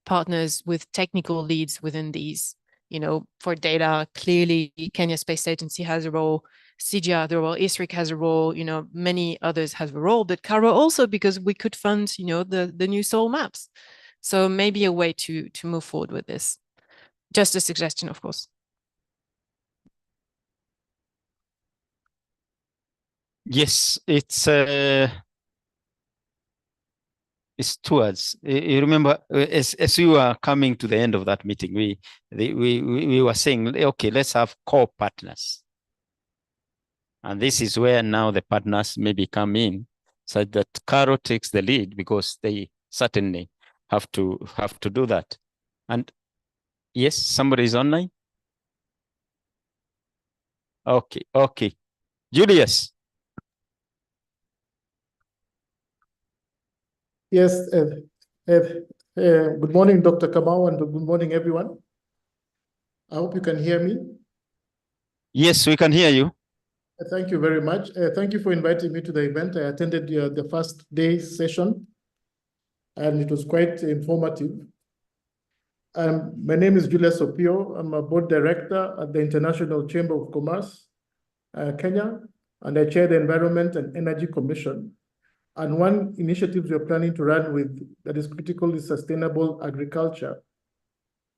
partners with technical leads within these. For data, clearly Kenya Space Agency has a role, CGR has a role, ISRIC has a role, many others have a role, but Carlo also, because we could fund, the new soil maps. So maybe a way to move forward with this. Just a suggestion, of course. Yes, it's towards. You remember, as we were coming to the end of that meeting, we were saying, okay, let's have core partners, and this is where now the partners maybe come in, so that Caro takes the lead, because they certainly have to do that. And yes, somebody is online. Okay, Julius. Yes, good morning, Dr. Kamau, and good morning, everyone. I hope you can hear me. Yes, we can hear you. Thank you very much. Thank you for inviting me to the event. I attended the first day session, and it was quite informative. My name is Julius Opio. I'm a board director at the International Chamber of Commerce, Kenya, and I chair the Environment and Energy Commission. And one initiative we're planning to run with that is critical is sustainable agriculture.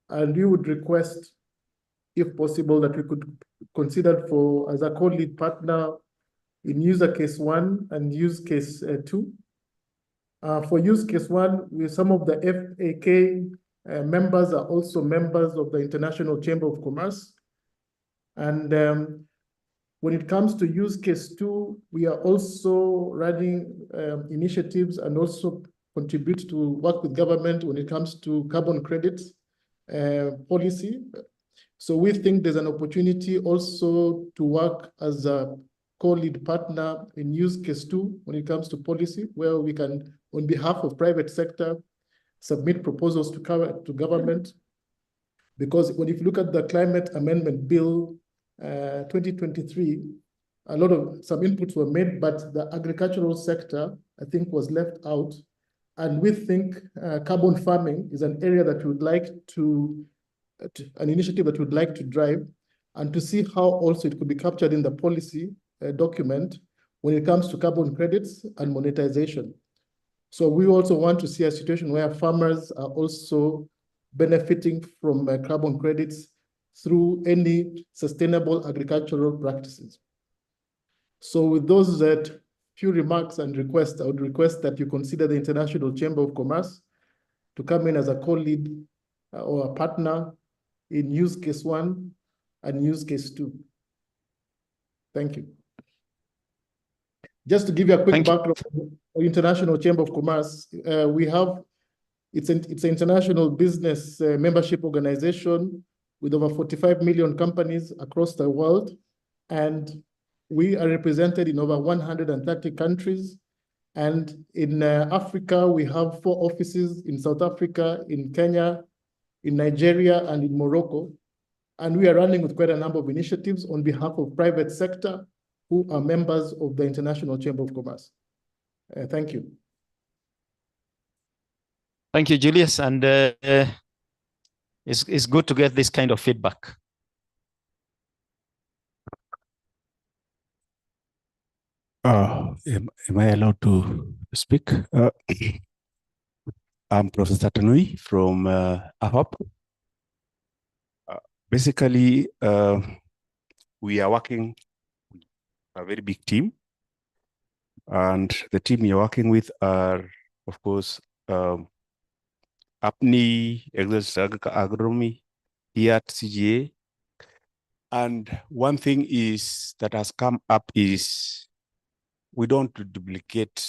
And we would request, if possible, that we could consider as a co-lead partner in user case 1 and use case 2. For use case 1, some of the FAK members are also members of the International Chamber of Commerce. And when it comes to use case 2, we are also running initiatives and also contribute to work with government when it comes to carbon credits policy. So we think there's an opportunity also to work as a co-lead partner in use case 2 when it comes to policy, where we can, on behalf of private sector, submit proposals to government. Because when you look at the Climate Amendment Bill 2023, some inputs were made, but the agricultural sector, I think, was left out. And we think carbon farming is an area that we would like an initiative that we'd like to drive, and to see how also it could be captured in the policy document when it comes to carbon credits and monetization. So we also want to see a situation where farmers are also benefiting from carbon credits through any sustainable agricultural practices. So with those few remarks and requests, I would request that you consider the International Chamber of Commerce to come in as a co-lead or a partner in use case 1 and use case 2. Thank you. Just to give you a quick background of International Chamber of Commerce, it's an international business membership organization with over 45 million companies across the world. And we are represented in over 130 countries. And in Africa, we have 4 offices in South Africa, in Kenya, in Nigeria, and in Morocco. And we are running with quite a number of initiatives on behalf of private sector who are members of the International Chamber of Commerce. Thank you. Thank you, Julius. And it's good to get this kind of feedback. Am I allowed to speak? I'm Professor Tanui from AHOP. Basically, we are working with a very big team. And the team you're working with are, of course, APNI, Agronomy, here at CGA. And one thing that has come up is we don't duplicate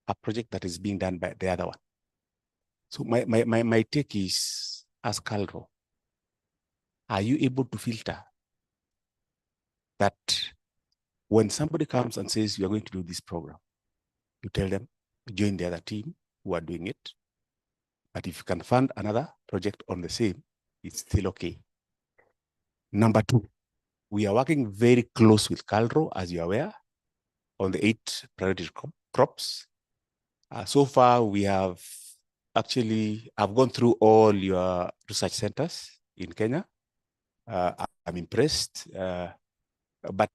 a project that is being done by the other one. So my take is, as Calro, are you able to filter that when somebody comes and says, you are going to do this program, you tell them, join the other team who are doing it. But if you can fund another project on the same, it's still okay. Number two, we are working very close with Calro, as you're aware, on the 8 priority crops. So far, we have actually, I've gone through all your research centers in Kenya. I'm impressed. But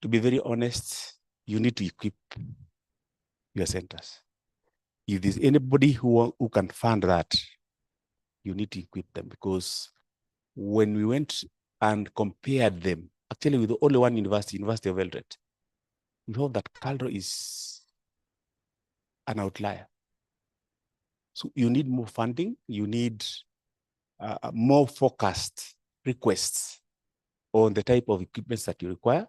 to be very honest, you need to equip your centers. If there's anybody who can fund that, you need to equip them, because when we went and compared them, actually with only one university, University of Eldoret, we hope that Calro is an outlier. So you need more funding, you need more focused requests on the type of equipments that you require.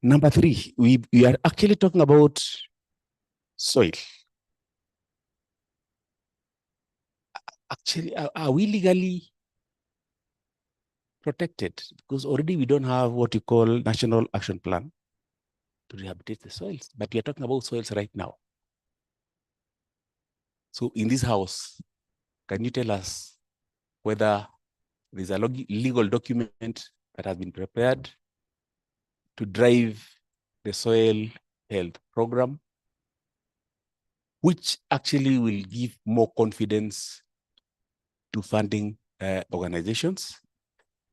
Number three, we are actually talking about soil. Actually, are we legally protected? Because already we don't have what you call National Action Plan to rehabilitate the soils, but we are talking about soils right now. So in this house, can you tell us whether there's a legal document that has been prepared to drive the soil health program, which actually will give more confidence to funding organizations?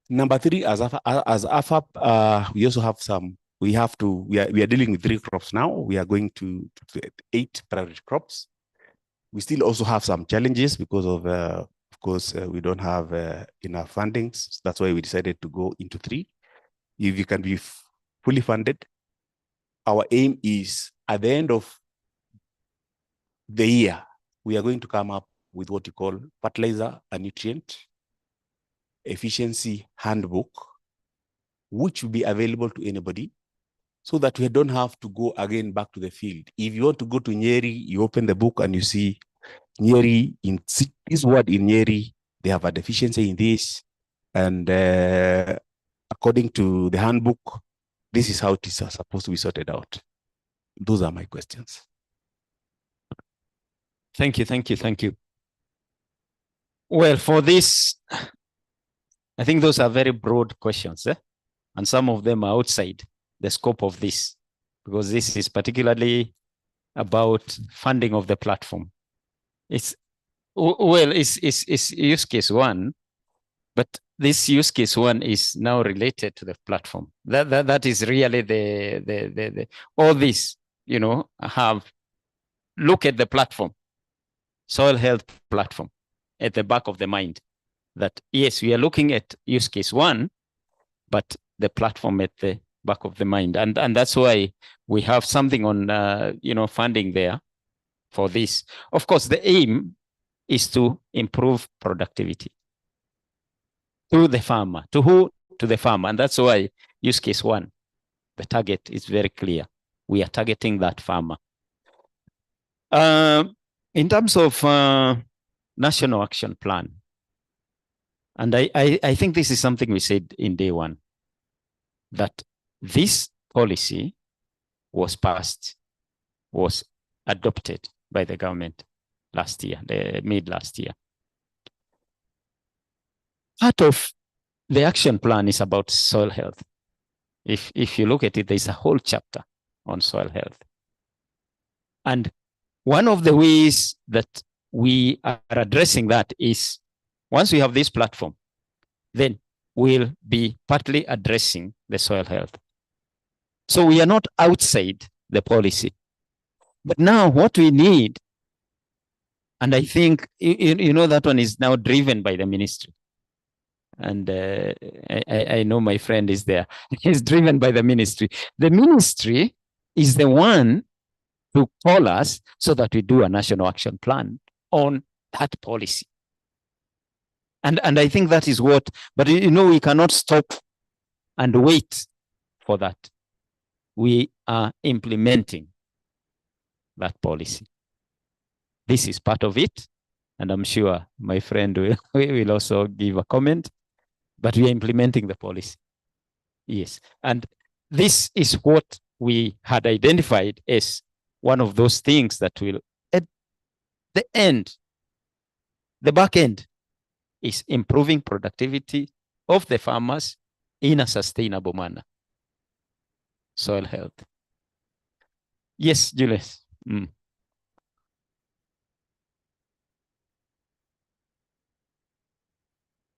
Number three, as AFAP, we also have some, we are dealing with 3 crops now. We are going to 8 priority crops. We still also have some challenges because of course, we don't have enough fundings. So that's why we decided to go into 3. If you can be fully funded, our aim is at the end of the year, we are going to come up with what you call fertilizer and nutrient efficiency handbook, which will be available to anybody, so that we don't have to go again back to the field. If you want to go to Nyeri, you open the book and you see Nyeri, in this word in Nyeri, they have a deficiency in this. And according to the handbook, this is how it is supposed to be sorted out. Those are my questions. Thank you. Well, for this, I think those are very broad questions, and some of them are outside the scope of this, because this is particularly about funding of the platform. It's use case 1, but this use case 1 is now related to the platform. That is really the all this, look at the platform, soil health platform, at the back of the mind, that yes, we are looking at use case 1, but the platform at the back of the mind. And that's why we have something on, funding there for this. Of course, the aim is to improve productivity to the farmer. To who? To the farmer. And that's why use case 1, the target is very clear. We are targeting that farmer. In terms of National Action Plan, and I think this is something we said in day 1, that this policy was passed, was adopted by the government last year, mid last year. Part of the action plan is about soil health. If you look at it, there's a whole chapter on soil health. And one of the ways that we are addressing that is, once we have this platform, then we'll be partly addressing the soil health. So we are not outside the policy. But now what we need, and I think, that one is now driven by the ministry. And I know my friend is there. He's driven by the ministry. The ministry is the one to call us so that we do a national action plan on that policy. And I think that is what, but we cannot stop and wait for that. we are implementing that policy. This is part of it, and I'm sure my friend will also give a comment, but we are implementing the policy. Yes, and this is what we had identified as one of those things that will, at the end, the back end, is improving productivity of the farmers in a sustainable manner. Soil health. Yes, Julius.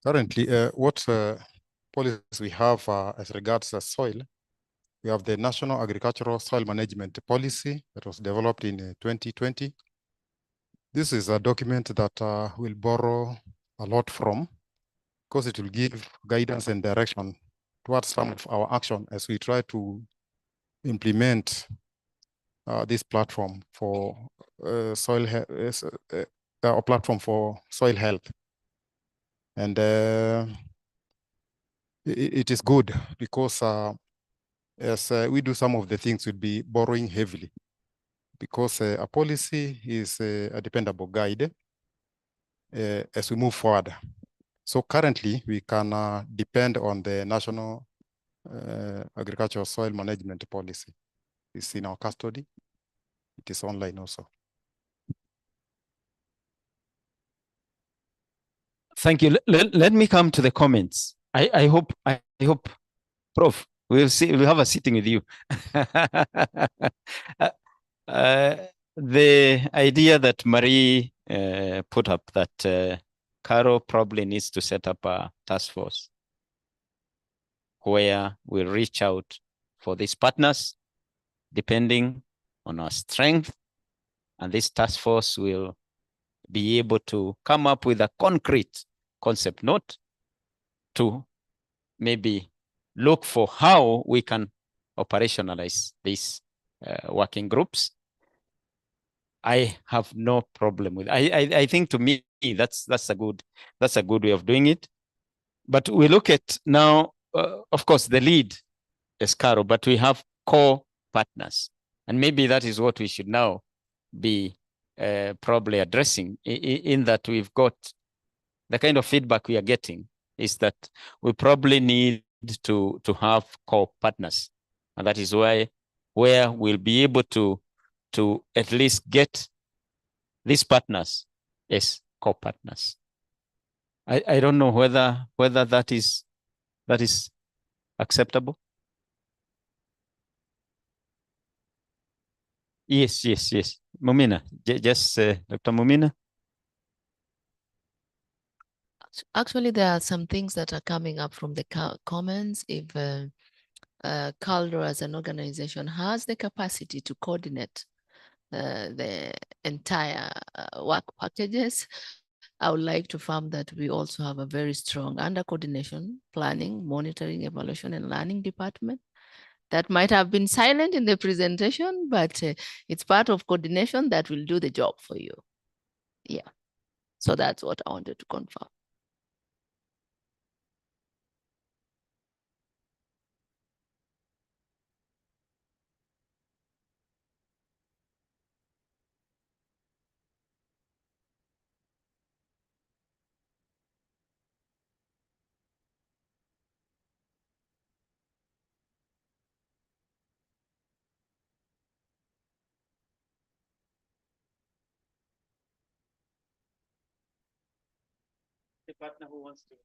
Currently, what policies we have as regards the soil, we have the National Agricultural Soil Management Policy that was developed in 2020. This is a document that we'll borrow a lot from, because it will give guidance and direction towards some of our action as we try to implement this platform for soil health, a platform for soil health. And it is good because as we do some of the things, we'll be borrowing heavily, because a policy is a dependable guide as we move forward. So currently, we can depend on the National Agricultural Soil Management Policy. It's in our custody. It is online also. Thank you. Let me come to the comments. I hope, Prof, we'll have a sitting with you. The idea that Marie put up, that Caro probably needs to set up a task force where we reach out for these partners depending on our strength, and this task force will be able to come up with a concrete concept note to maybe look for how we can operationalize these working groups. I have no problem with it. I think, to me, that's a good way of doing it. But we look at now, of course, the lead is Caro, but we have core partners, and maybe that is what we should now be probably addressing, in that we've got the kind of feedback we are getting is that we probably need to have core partners, and that is where we'll be able to at least get these partners as core partners. I don't know whether that is acceptable. Yes. Mumina, just Dr. Mumina. Actually, there are some things that are coming up from the comments. If CALRO as an organization has the capacity to coordinate the entire work packages, I would like to affirm that we also have a very strong under coordination, planning, monitoring, evaluation, and learning department that might have been silent in the presentation, but it's part of coordination that will do the job for you. Yeah, so that's what I wanted to confirm. The partner who wants to.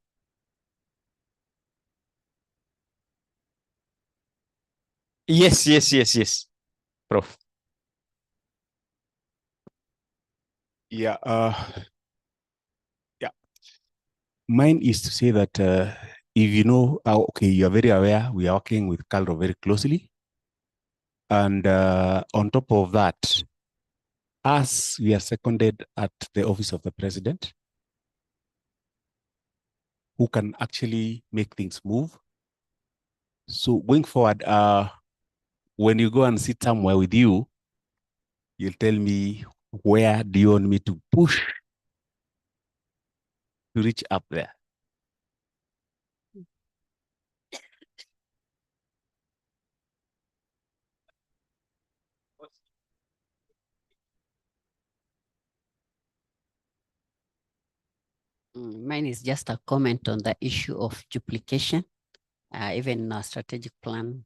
Yes, Prof. Yeah. Mine is to say that if you know, okay, you are very aware, we are working with CALRO very closely. And on top of that, as we are seconded at the office of the president, who can actually make things move. So going forward, when you go and sit somewhere with you, you'll tell me, where do you want me to push to reach up there? Mine is just a comment on the issue of duplication. Even in our strategic plan,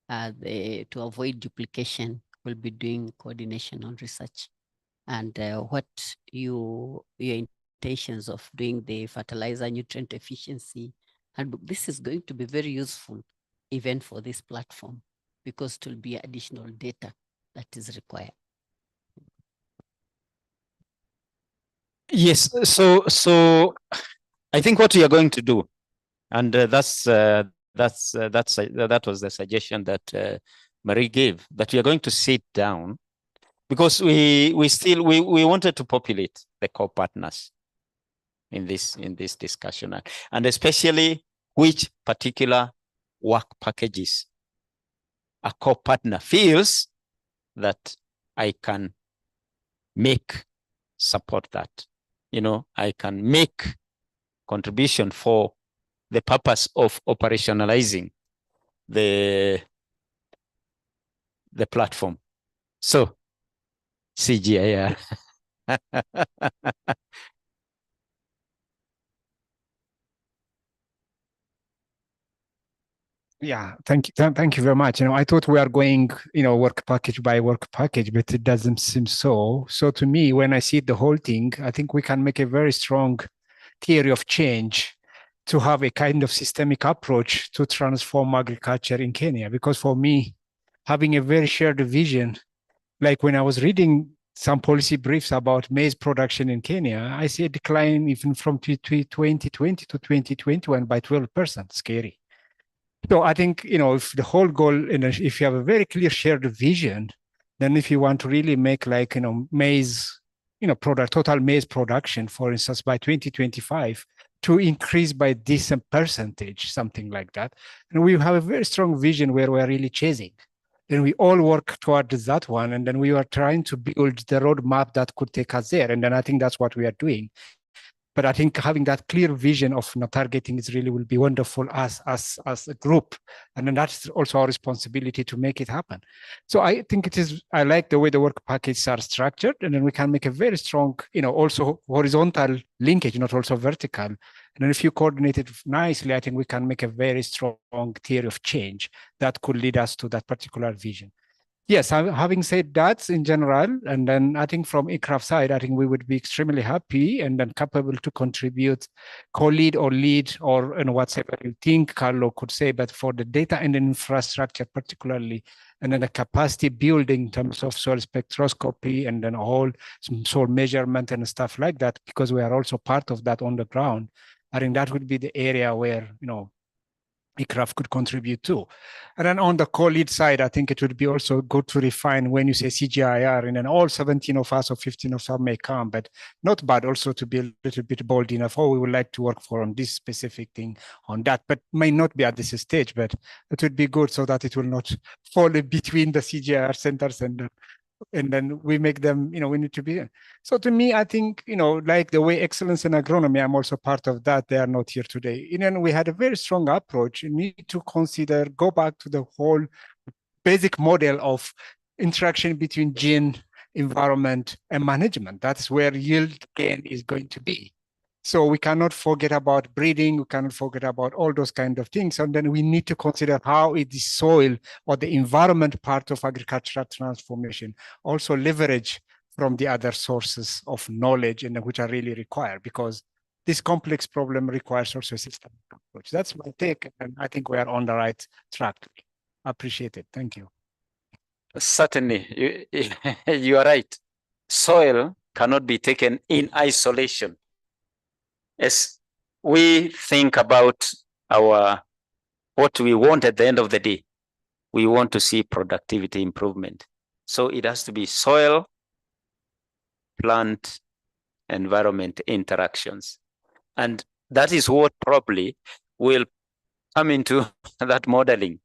to avoid duplication, we'll be doing coordination on research. And what your intentions of doing the fertilizer nutrient efficiency handbook, this is going to be very useful even for this platform, because it will be additional data that is required. Yes, so I think what we are going to do, and that was the suggestion that Marie gave, that we are going to sit down, because we wanted to populate the core partners in this discussion, and especially which particular work packages a core partner feels that I can support that. I can make contribution for the purpose of operationalizing the platform. So, CGIAR. Yeah, thank you very much. I thought we are going, work package by work package, but it doesn't seem so. So to me, when I see the whole thing, I think we can make a very strong theory of change to have a kind of systemic approach to transform agriculture in Kenya. Because for me, having a very shared vision, like when I was reading some policy briefs about maize production in Kenya, I see a decline even from 2020 to 2021 by 12%. Scary. So I think, if the whole goal, if you have a very clear shared vision, then if you want to really make maize, total maize production, for instance, by 2025 to increase by this percentage, something like that. And we have a very strong vision where we're really chasing. Then we all work towards that one. And then we are trying to build the roadmap that could take us there. And then I think that's what we are doing. But I think having that clear vision of targeting is really will be wonderful as a group. And then that's also our responsibility to make it happen. So I think I like the way the work packages are structured, and then we can make a very strong, also horizontal linkage, not also vertical. And then if you coordinate it nicely, I think we can make a very strong theory of change that could lead us to that particular vision. Yes, having said that in general, and then I think from ICRAF side, I think we would be extremely happy and then capable to contribute, co-lead or lead or whatever you think Carlo could say, but for the data and infrastructure particularly, and then the capacity building in terms of soil spectroscopy and then all soil measurement and stuff like that, because we are also part of that on the ground. I think that would be the area where, ICRAF could contribute to. And then on the co-lead side, I think it would be also good to refine when you say CGIAR, and then all 17 of us or 15 of us may come, but not bad also to be a little bit bold enough, we would like to work on this specific thing on that, but may not be at this stage, but it would be good so that it will not fall between the CGIAR centers and then we make them, we need to be. So to me, I think, like the way excellence in agronomy, I'm also part of that. They are not here today. And then we had a very strong approach. You need to go back to the whole basic model of interaction between gene, environment, and management. That's where yield gain is going to be. So we cannot forget about breeding. We cannot forget about all those kind of things. And then we need to consider how it is soil or the environment part of agricultural transformation also leverage from the other sources of knowledge and which are really required, because this complex problem requires also a systemic approach. That's my take, and I think we are on the right track. I appreciate it. Thank you. Certainly, you are right. Soil cannot be taken in isolation. As we think about what we want at the end of the day, we want to see productivity improvement. So it has to be soil, plant, environment interactions. And that is what probably will come into that modeling.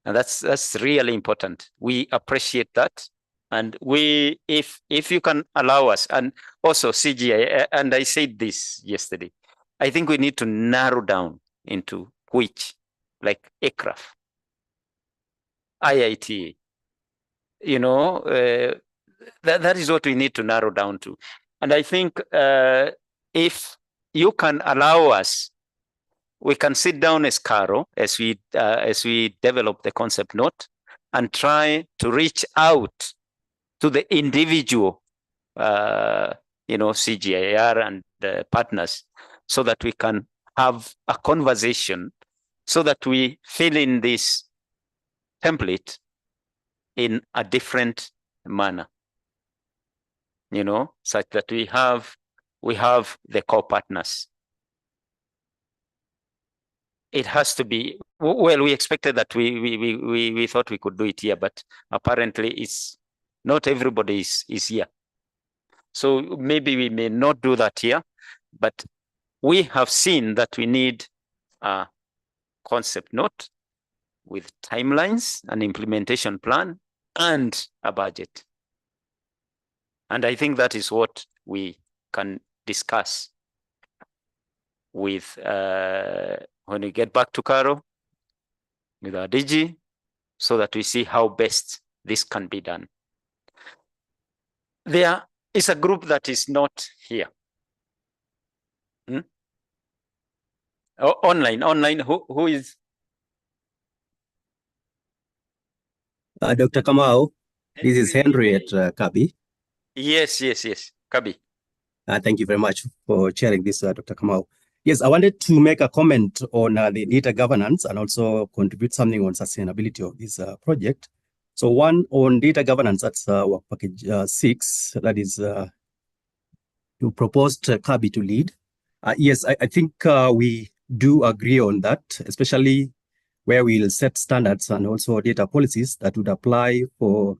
And that's really important. We appreciate that. And if you can allow us, and also CGI, and I said this yesterday, I think we need to narrow down into which, like ICRAF, IIT, that is what we need to narrow down to. And I think if you can allow us, we can sit down as Caro as we develop the concept note and try to reach out to the individual, CGIAR and partners, so that we can have a conversation, so that we fill in this template in a different manner, such that we have the core partners. It has to be, well, we expected that we thought we could do it here, but apparently it's not everybody is here. So maybe we may not do that here, but we have seen that we need a concept note with timelines, an implementation plan, and a budget. And I think that is what we can discuss with when we get back to Caro, with our DG, so that we see how best this can be done. There is a group that is not here. Online, who is? Dr. Kamau, this is Henry at Kabi. Yes, Kabi. Thank you very much for sharing this, Dr. Kamau. Yes, I wanted to make a comment on the data governance and also contribute something on sustainability of this project. So one on data governance, that's work package 6, that is you proposed Kabi to lead. Yes, I think we do agree on that, especially where we'll set standards and also data policies that would apply on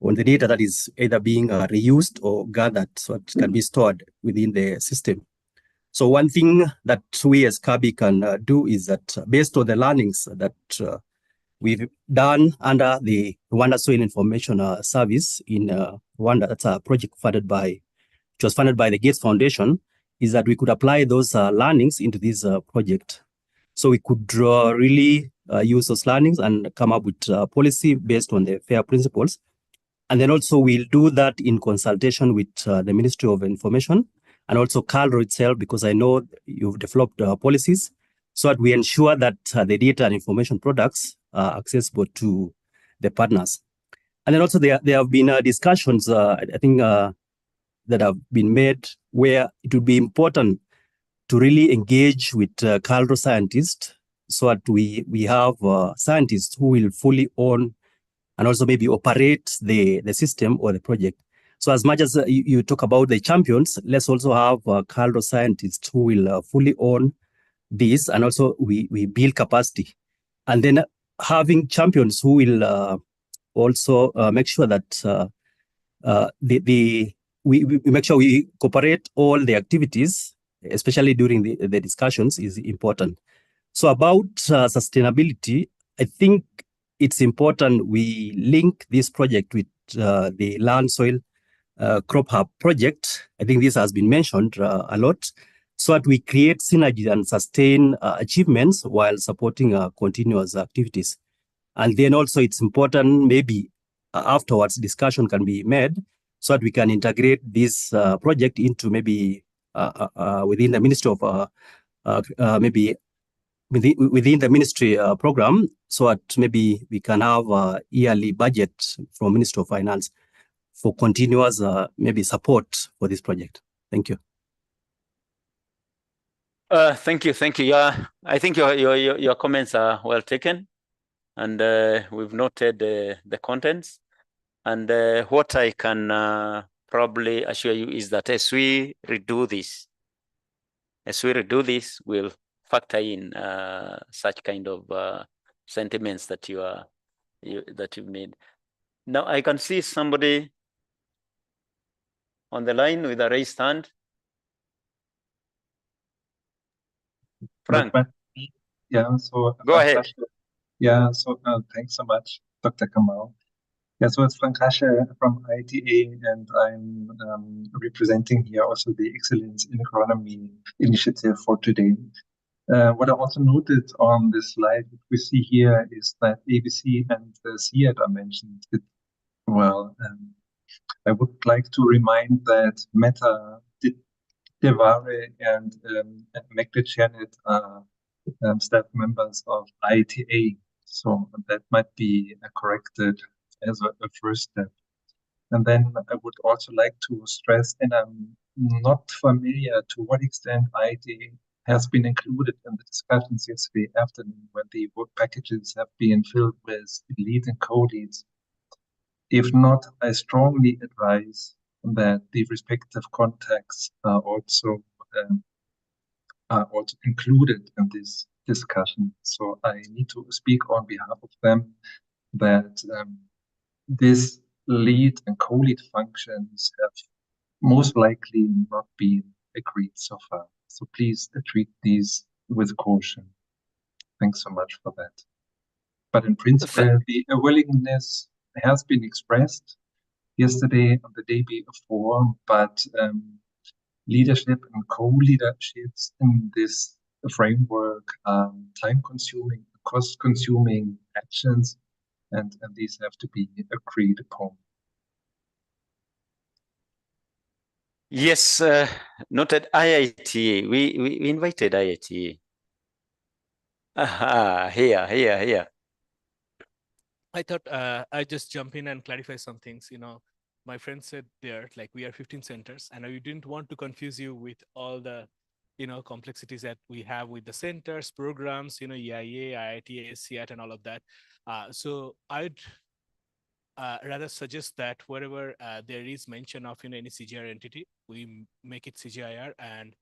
the data that is either being reused or gathered so it can be stored within the system. So one thing that we as Kabi can do is that based on the learnings that we've done under the Rwanda Soil Information Service in Rwanda, that's a project funded by the Gates Foundation, is that we could apply those learnings into this project. So we could really use those learnings and come up with policy based on the FAIR principles. And then also we'll do that in consultation with the Ministry of Information and also CALRO itself, because I know you've developed policies so that we ensure that the data and information products are accessible to the partners. And then also there have been discussions, I think, that have been made where it would be important to really engage with CALRO scientists so that we have scientists who will fully own and also maybe operate the system or the project. So as much as you talk about the champions, let's also have CALRO scientists who will fully own this, and also we build capacity. And then having champions who will also make sure that we make sure we cooperate all the activities, especially during the discussions, is important. So about sustainability, I think it's important we link this project with the Land Soil Crop Hub project. I think this has been mentioned a lot, so that we create synergy and sustain achievements while supporting continuous activities. And then also it's important maybe afterwards discussion can be made so that we can integrate this project into maybe within the Ministry of maybe within the ministry program, so that maybe we can have a yearly budget from Ministry of Finance for continuous maybe support for this project. Thank you. Thank you. Yeah, I think your comments are well taken, and we've noted the contents. And what I can probably assure you is that as we redo this, we'll factor in such kind of sentiments that you've made. Now I can see somebody on the line with a raised hand. Frank. Yeah, so go ahead. Yeah, so thanks so much, Dr. Kamau. Yeah, so it's Frank Rasche from ITA, and I'm representing here also the Excellence in Agronomy initiative for today. What I also noted on this slide that we see here is that ABC and CIAT are mentioned. I would like to remind that Meta Devare and Megde Janet are staff members of ITA. So that might be corrected as a first step. And then I would also like to stress, and I'm not familiar to what extent ITA has been included in the discussions yesterday afternoon when the work packages have been filled with leads and co-leads. If not, I strongly advise that the respective contacts are also included in this discussion. So I need to speak on behalf of them that this lead and co-lead functions have most likely not been agreed so far. So please treat these with caution. Thanks so much for that. But in principle, the willingness has been expressed yesterday and the day before, but leadership and co-leaderships in this framework are time-consuming, cost-consuming actions, and these have to be agreed upon. Yes, noted IITA. We invited IITA. Aha, here. I thought I'd just jump in and clarify some things. My friend said there, like we are 15 centers, and we didn't want to confuse you with all the, complexities that we have with the centers, programs, EIA, IITA, CIAT, and all of that. So I'd rather suggest that wherever there is mention of, any CGIAR entity, we make it CGIAR and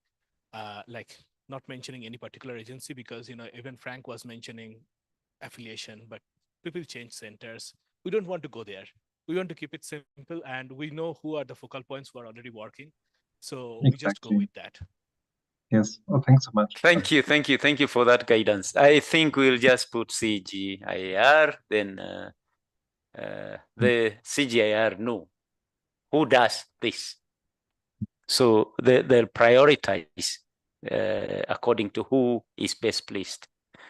like not mentioning any particular agency because, even Frank was mentioning affiliation, but people change centers. We don't want to go there. We want to keep it simple, and we know who are the focal points who are already working. So we just go with that. Yes. Oh, thanks so much. Thank you for that guidance. I think we'll just put CGIAR, then the CGIAR know who does this. So they'll prioritize according to who is best placed.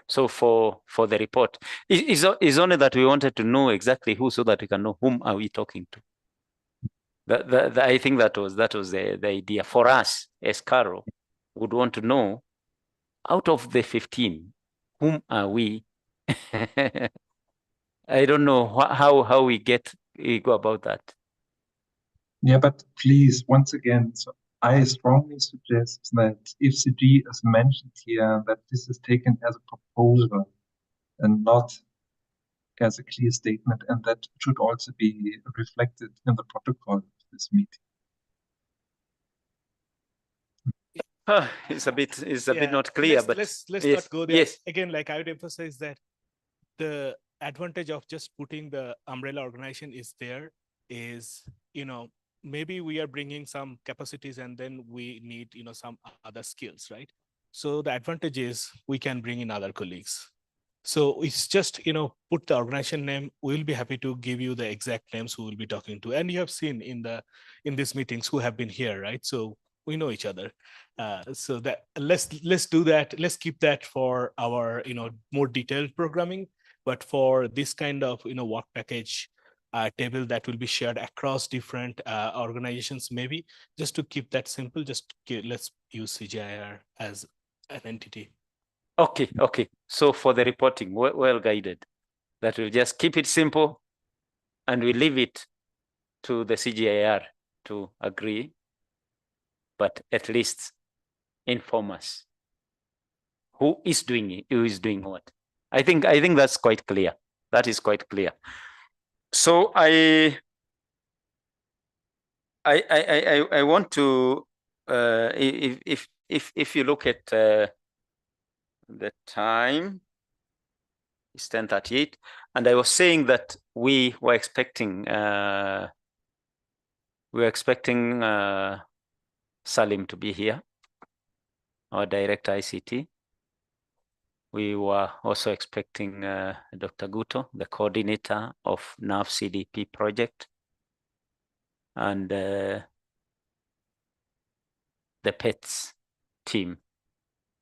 So for the report, it's only that we wanted to know exactly who, so that we can know whom are we talking to. I think that was the idea for us as Caro would want to know, out of the 15, whom are we? I don't know how we go about that. Yeah, but please, once again, so I strongly suggest that if CG is mentioned here, that this is taken as a proposal and not as a clear statement, and that should also be reflected in the protocol of this meeting. It's a bit not clear, but let's yes, not go there. Yes. Again, like I would emphasize that the advantage of just putting the umbrella organization is there is, maybe we are bringing some capacities and then we need, some other skills, right? So the advantage is we can bring in other colleagues. So it's just, put the organization name. We'll be happy to give you the exact names who we'll be talking to. And you have seen in these meetings who have been here, right? So we know each other. So that let's do that. Let's keep that for our, more detailed programming. But for this kind of, work package table that will be shared across different organizations, maybe just to keep that simple, let's use CGIAR as an entity. Okay. So for the reporting, well guided, that we'll just keep it simple and we leave it to the CGIAR to agree, but at least inform us who is doing it, who is doing what. I think that's quite clear. That is quite clear. So I want to if you look at the time, it's 10:38, and I was saying that we were expecting Salim to be here, our director ICT. We were also expecting Dr. Guto, the coordinator of NAV CDP project, and the PETS team,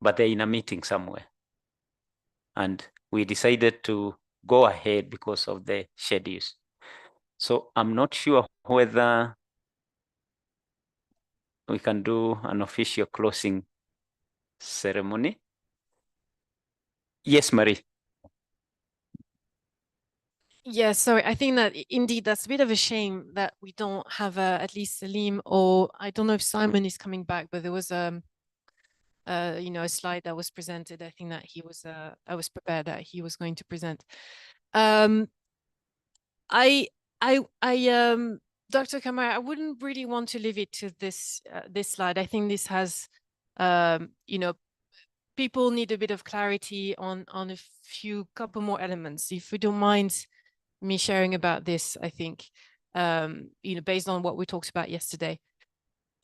but they're in a meeting somewhere. And we decided to go ahead because of the schedules. So I'm not sure whether we can do an official closing ceremony. Yes, Marie. Yeah, sorry. I think that indeed that's a bit of a shame that we don't have at least Salim, or I don't know if Simon is coming back, but there was a slide that was presented. I think that he was I was prepared that he was going to present. Dr. Kamara, I wouldn't really want to leave it to this this slide. I think this has people need a bit of clarity on a couple more elements. If you don't mind me sharing about this, I think, based on what we talked about yesterday.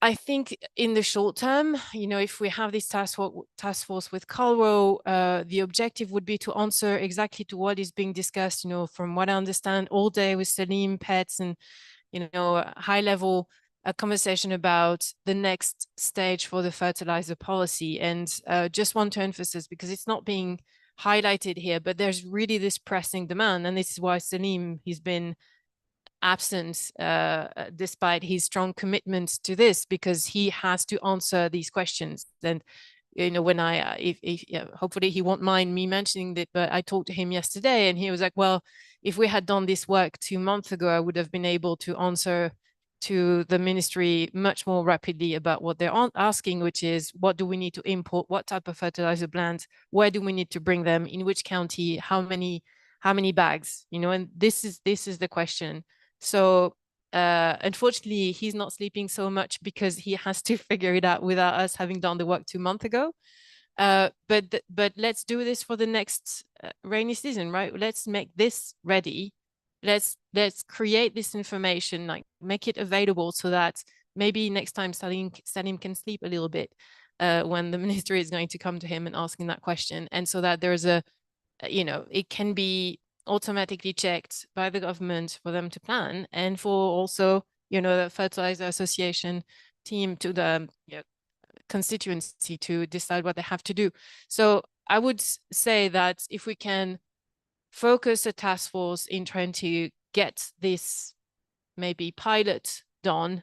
I think in the short term, if we have this task force with Calro, the objective would be to answer exactly to what is being discussed, from what I understand all day with Salim, Pets, and, high level conversation about the next stage for the fertilizer policy. And just want to emphasize, because it's not being highlighted here, but there's really this pressing demand. And this is why Salim, he's been absent despite his strong commitment to this, because he has to answer these questions. And when I hopefully he won't mind me mentioning that, but I talked to him yesterday and he was like, well, if we had done this work 2 months ago, I would have been able to answer to the ministry much more rapidly about what they're asking, which is, what do we need to import, what type of fertilizer blends, where do we need to bring them, in which county, how many bags, and this is the question. So unfortunately, he's not sleeping so much because he has to figure it out without us having done the work 2 months ago. But let's do this for the next rainy season, right? Let's make this ready. Let's create this information, like make it available, so that maybe next time Salim can sleep a little bit when the ministry is going to come to him and asking that question, and so that there's it can be automatically checked by the government for them to plan, and for also the Fertilizer Association team to the constituency to decide what they have to do. So I would say that if we can focus a task force in trying to get this maybe pilot done,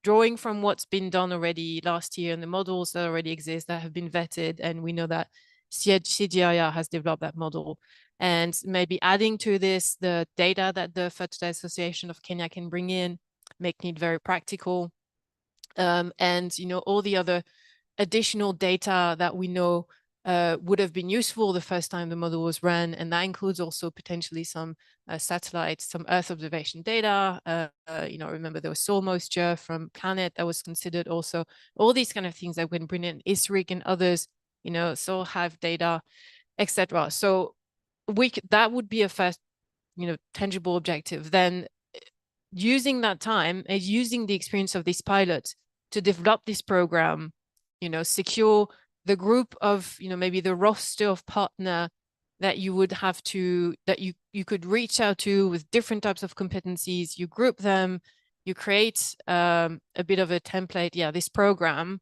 drawing from what's been done already last year and the models that already exist that have been vetted, and we know that CGIR has developed that model, and maybe adding to this the data that the Fertilizer Association of Kenya can bring in, making it very practical, and all the other additional data that we know would have been useful the first time the model was run, and that includes also potentially some satellites, some Earth observation data. Remember there was soil moisture from Planet that was considered also. All these kind of things that we can bring in, ISRIC and others, soil hive data, etc. So that would be a first, tangible objective. Then using that time and using the experience of this pilot to develop this program, secure the group of, maybe the roster of partner that you would have to, that you could reach out to with different types of competencies. You group them, you create a bit of a template, this program,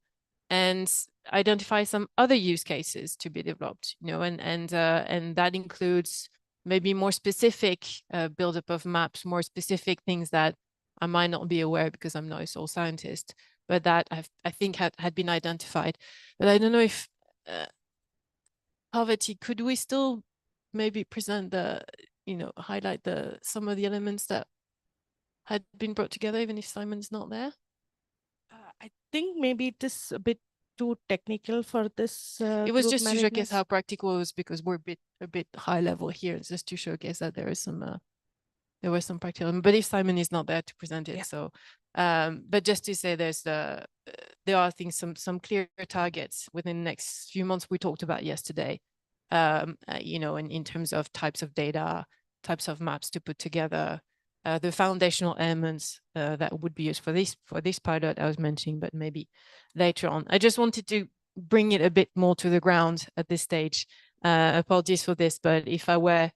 and identify some other use cases to be developed, and that includes maybe more specific buildup of maps, more specific things that I might not be aware because I'm not a soil scientist, but that I think had been identified. But I don't know if Poverty, could we still maybe present highlight some of the elements that had been brought together, even if Simon's not there? I think maybe it is a bit too technical for this. It was just to showcase how practical it was, because we're a bit high level here. It's just to showcase that there is some there was some practical, but if Simon is not there to present it, so but just to say there are things, some clear targets within the next few months we talked about yesterday, in terms of types of data, types of maps to put together, the foundational elements that would be used for this pilot I was mentioning, but maybe later on. I just wanted to bring it a bit more to the ground at this stage. Apologies for this, but if I were,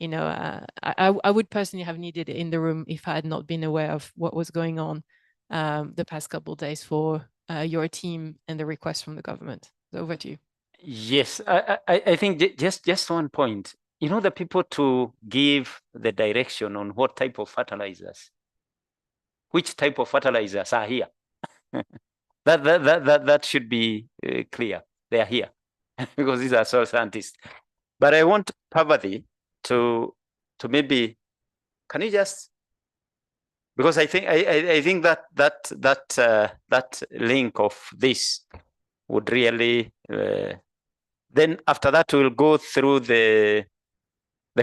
I would personally have needed it in the room if I had not been aware of what was going on the past couple of days for your team and the request from the government. So over to you. Yes, I think just one point. The people to give the direction on what type of fertilizers, which type of fertilizers are here. That should be clear. They are here because these are soil scientists. But I want Parvati to maybe, can you just, because I think that link of this would really then after that we'll go through the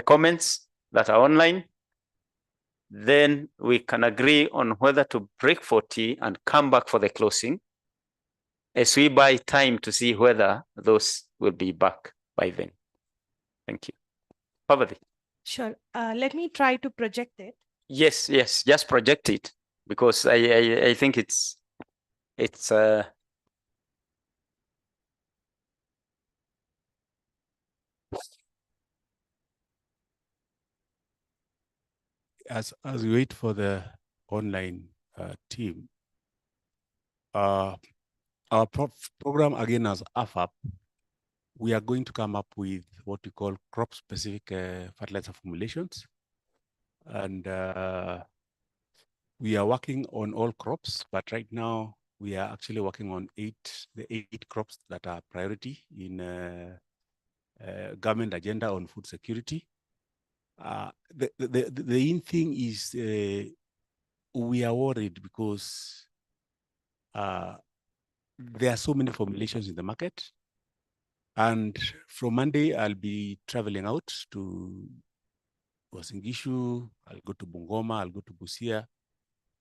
comments that are online. Then we can agree on whether to break for tea and come back for the closing, as we buy time to see whether those will be back by then. Thank you. Parvati. Sure. Let me try to project it. Yes, just project it, because I think it's as we wait for the online team, our program again as AFAP, we are going to come up with what we call crop-specific fertilizer formulations, and we are working on all crops. But right now, we are actually working on the eight crops that are priority in government agenda on food security. The main thing is we are worried because there are so many formulations in the market. And from Monday, I'll be traveling out to Wasingishu, I'll go to Bungoma, I'll go to Busia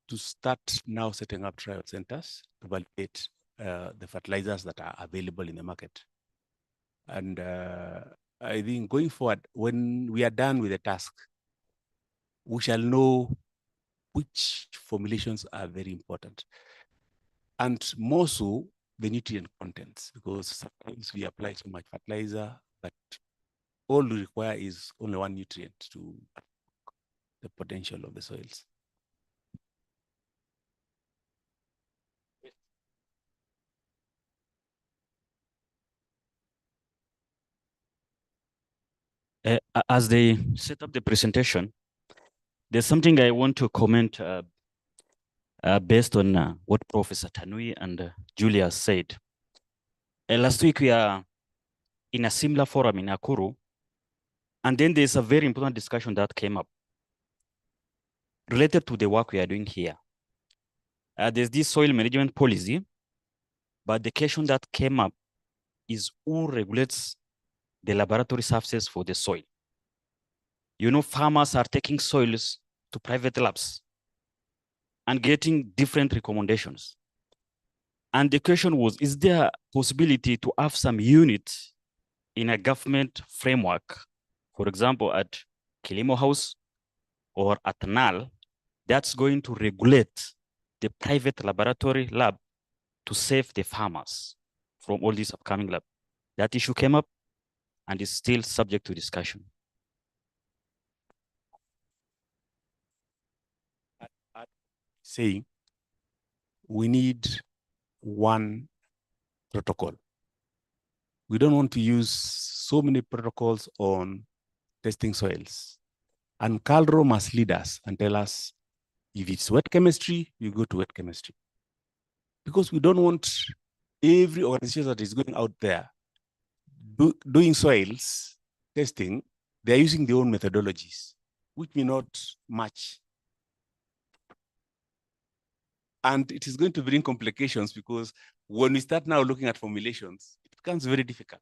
to start now setting up trial centers to validate the fertilizers that are available in the market. And I think going forward, when we are done with the task, we shall know which formulations are very important. And more so, the nutrient contents, because sometimes we apply so much fertilizer, but all we require is only one nutrient to the potential of the soils. As they set up the presentation, there's something I want to comment based on what Professor Tanui and Julia said. Last week, we are in a similar forum in Nakuru, and then there's a very important discussion that came up related to the work we are doing here. There's this soil management policy, but the question that came up is who regulates the laboratory services for the soil. You know, farmers are taking soils to private labs and getting different recommendations. And the question was, is there a possibility to have some unit in a government framework, for example, at Kilimo House or at NAL, that's going to regulate the private laboratory lab to save the farmers from all these upcoming lab? That issue came up and is still subject to discussion. Saying we need one protocol. We don't want to use so many protocols on testing soils. And CalRO must lead us and tell us if it's wet chemistry, you go to wet chemistry. Because we don't want every organization that is going out there doing soils testing, they're using their own methodologies, which may not match. And it is going to bring complications because when we start now looking at formulations, it becomes very difficult.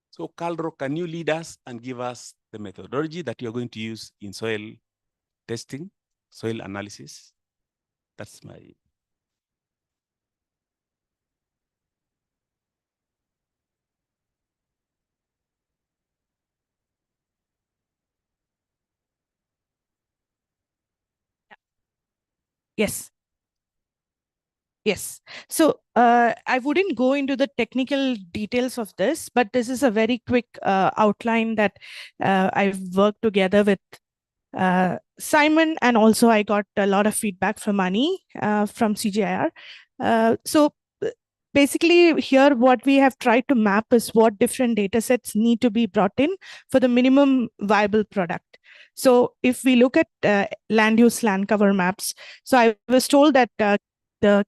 So CalRO, can you lead us and give us the methodology that you're going to use in soil testing, soil analysis? That's my... Yes. Yes. So I wouldn't go into the technical details of this, but this is a very quick outline that I've worked together with Simon, and also I got a lot of feedback from Ani from CGIAR. So basically here what we have tried to map is what different data sets need to be brought in for the minimum viable product. So if we look at land use land cover maps, so I was told that the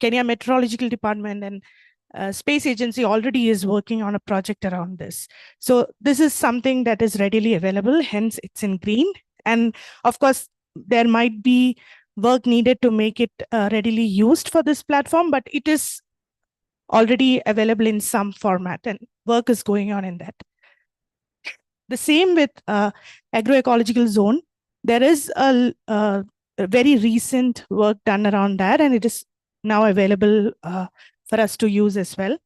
Kenya Meteorological Department and Space Agency already is working on a project around this. So this is something that is readily available, hence it's in green. And of course, there might be work needed to make it readily used for this platform, but it is already available in some format and work is going on in that. The same with agroecological zone. There is a very recent work done around that, and it is now available for us to use as well.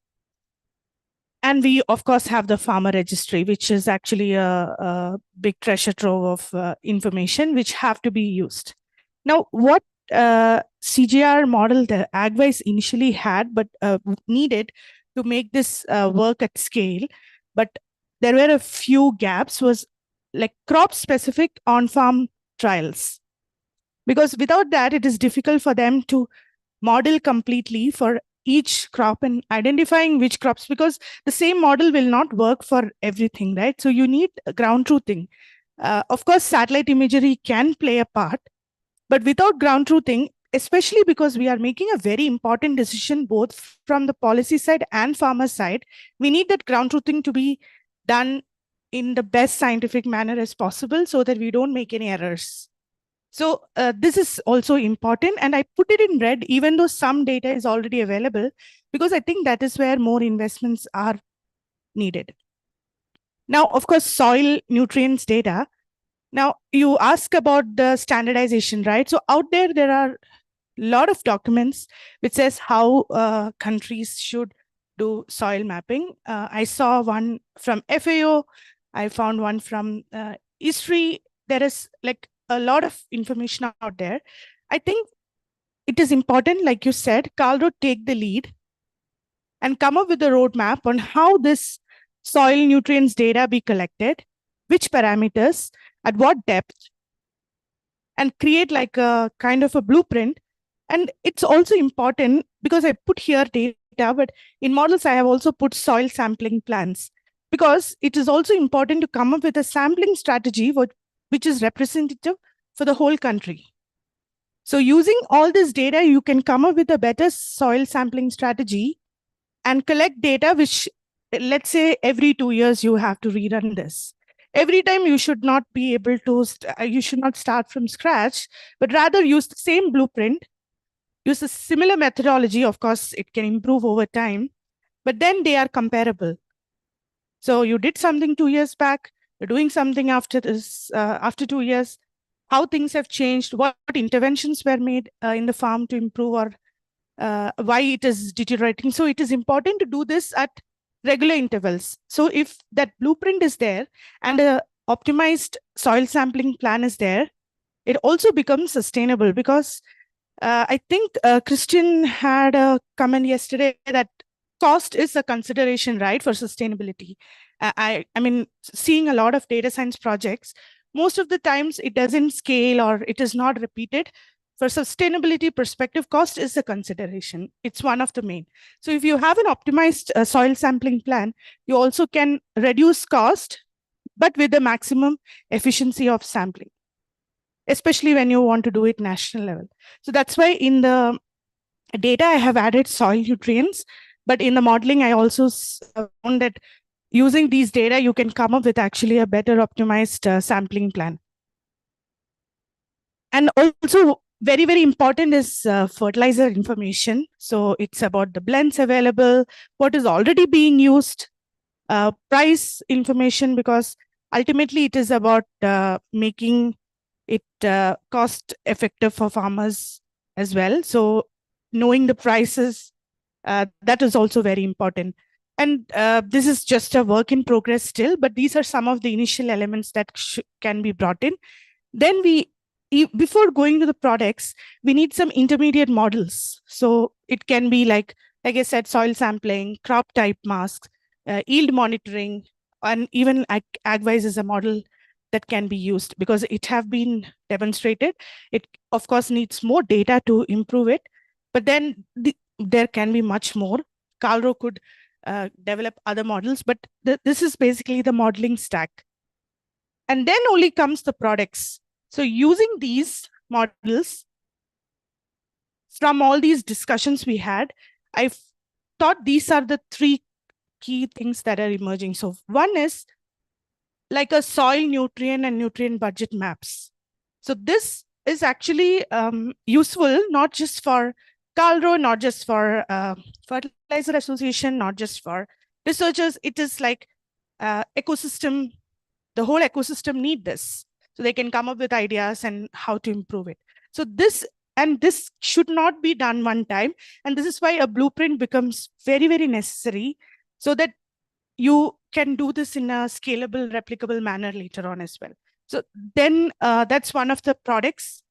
And we, of course, have the farmer registry, which is actually a big treasure trove of information which have to be used. Now, what CGR model the AgWise initially had, but needed to make this work at scale, but there were a few gaps, was like crop-specific on-farm trials. Because without that, it is difficult for them to model completely for each crop and identifying which crops, because the same model will not work for everything, right? So you need ground truthing. Of course, satellite imagery can play a part, but without ground truthing, especially because we are making a very important decision both from the policy side and farmer side, we need that ground truthing to be done in the best scientific manner as possible so that we don't make any errors. So this is also important, and I put it in red even though some data is already available, because I think that is where more investments are needed. Now, of course, soil nutrients data. Now, you ask about the standardization, right? So out there are a lot of documents which says how countries should do soil mapping. I saw one from FAO. I found one from ISRI. There is like a lot of information out there. I think it is important, like you said, Carlo take the lead and come up with a roadmap on how this soil nutrients data be collected, which parameters, at what depth, and create like a kind of a blueprint. And it's also important because I put here data, but in models, I have also put soil sampling plans, because it is also important to come up with a sampling strategy which is representative for the whole country. So using all this data, you can come up with a better soil sampling strategy and collect data, which, let's say every 2 years, you have to rerun this. Every time you should not be able to, you should not start from scratch, but rather use the same blueprint, use a similar methodology. Of course, it can improve over time, but then they are comparable. So you did something 2 years back, you're doing something after this, after 2 years, how things have changed, what interventions were made in the farm to improve, or why it is deteriorating. So it is important to do this at regular intervals. So if that blueprint is there and a optimized soil sampling plan is there, it also becomes sustainable, because I think Christian had a comment yesterday that cost is a consideration, right, for sustainability. I mean, seeing a lot of data science projects, most of the times it doesn't scale or it is not repeated. For sustainability perspective, cost is a consideration. It's one of the main. So if you have an optimized soil sampling plan, you also can reduce cost, but with the maximum efficiency of sampling, especially when you want to do it national level. So that's why in the data, I have added soil nutrients, but in the modeling, I also found that using these data, you can come up with actually a better optimized sampling plan. And also very, very important is fertilizer information. So it's about the blends available, what is already being used, price information, because ultimately it is about making it cost effective for farmers as well. So knowing the prices, that is also very important. And this is just a work in progress still, but these are some of the initial elements that can be brought in. Then before going to the products, we need some intermediate models. So it can be like I said, soil sampling, crop type masks, yield monitoring, and even AgWise is a model that can be used because it have been demonstrated. It, of course, needs more data to improve it, but then there can be much more. Calro could develop other models, but this is basically the modeling stack. And then only comes the products. So using these models, from all these discussions we had, I thought these are the three key things that are emerging. So one is like a soil nutrient and nutrient budget maps. So this is actually useful, not just for KALRO, not just for Fertilizer Association, not just for researchers. It is like ecosystem, the whole ecosystem need this. So they can come up with ideas and how to improve it. So this should not be done one time. And this is why a blueprint becomes very, very necessary, so that you can do this in a scalable, replicable manner later on as well. So then that's one of the products.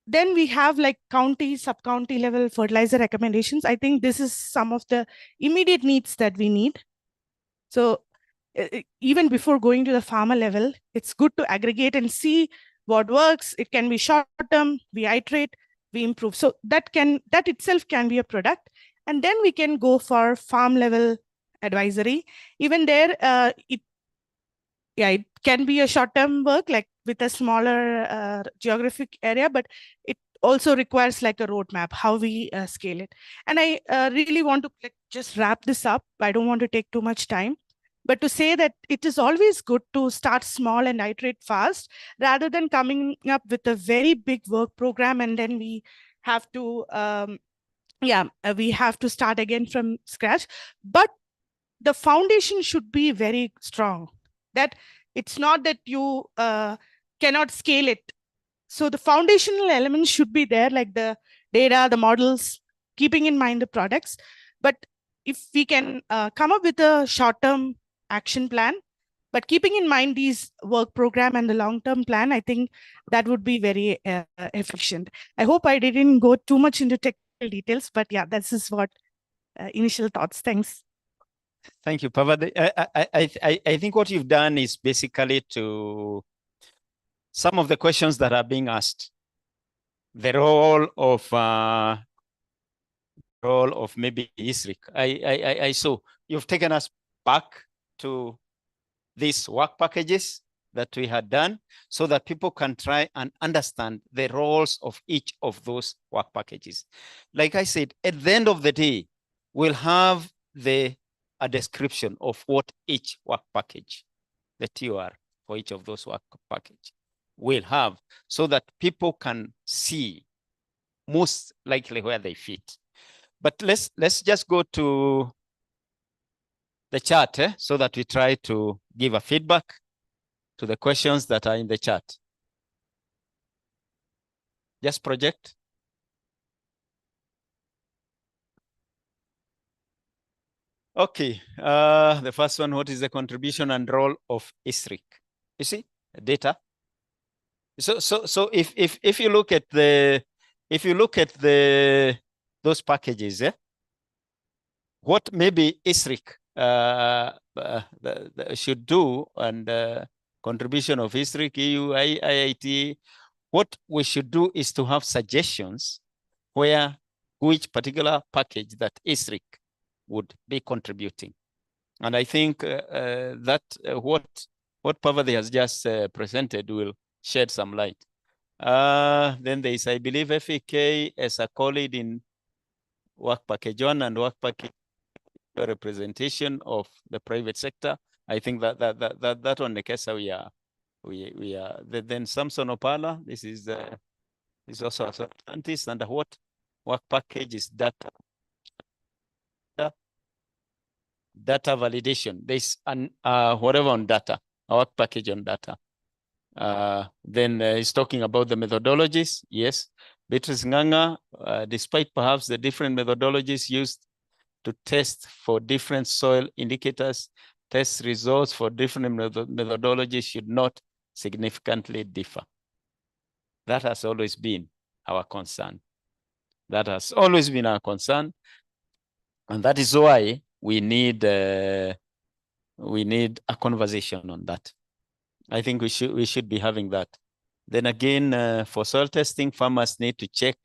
Then we have like county, sub-county level fertilizer recommendations. I think this is some of the immediate needs that we need. So even before going to the farmer level, it's good to aggregate and see what works. It can be short-term, we iterate, we improve. So that itself can be a product. And then we can go for farm level advisory. Even there, it can be a short-term work, like with a smaller geographic area, but it also requires like a roadmap, how we scale it. And I really want to just wrap this up. I don't want to take too much time, but to say that it is always good to start small and iterate fast, rather than coming up with a very big work program and then we have to, we have to start again from scratch. But the foundation should be very strong, that it's not that you cannot scale it. So the foundational elements should be there, like the data, the models, keeping in mind the products. But if we can come up with a short-term action plan, but keeping in mind these work program and the long-term plan, I think that would be very efficient. I hope I didn't go too much into technical details, but yeah, this is what initial thoughts. Thanks. Thank you, Pavadi. I think what you've done is basically to some of the questions that are being asked. The role of maybe ISRIC. I saw you've taken us back to these work packages that we had done, so that people can try and understand the roles of each of those work packages. Like I said, at the end of the day, we'll have a description of what each work package, the TOR for each of those work package will have, so that people can see most likely where they fit. But let's just go to the chat so that we try to give a feedback to the questions that are in the chat. Just project. Okay, the first one, what is the contribution and role of ISRIC? You see, data. So if you look at those packages, what maybe ISRIC should do, and contribution of ISRIC, EU, IIT, what we should do is to have suggestions where which particular package that ISRIC would be contributing. And I think that what Pavadi has just presented will shed some light. Then there is, I believe, FEK as a co-lead in work package 1 and work package representation of the private sector. I think that on the case we are. Then Samson Opala, this is also a scientist, and what work package is data validation. There's whatever on data, a work package on data. Then he's talking about the methodologies. Yes, Beatrice Nganga, despite perhaps the different methodologies used to test for different soil indicators, test results for different methodologies should not significantly differ. That has always been our concern. That has always been our concern. And that is why we need a conversation on that. I think we should be having that. Then again, for soil testing, farmers need to check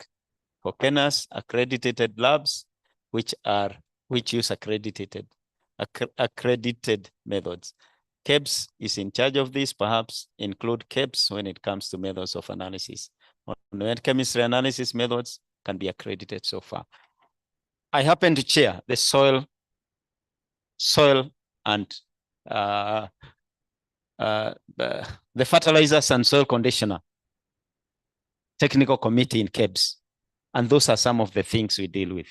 for KENAS accredited labs, which use accredited methods. KEBS is in charge of this. Perhaps include KEBS when it comes to methods of analysis. On chemistry analysis methods, can be accredited so far. I happen to chair the soil and the fertilizers and soil conditioner technical committee in KEBS. And those are some of the things we deal with,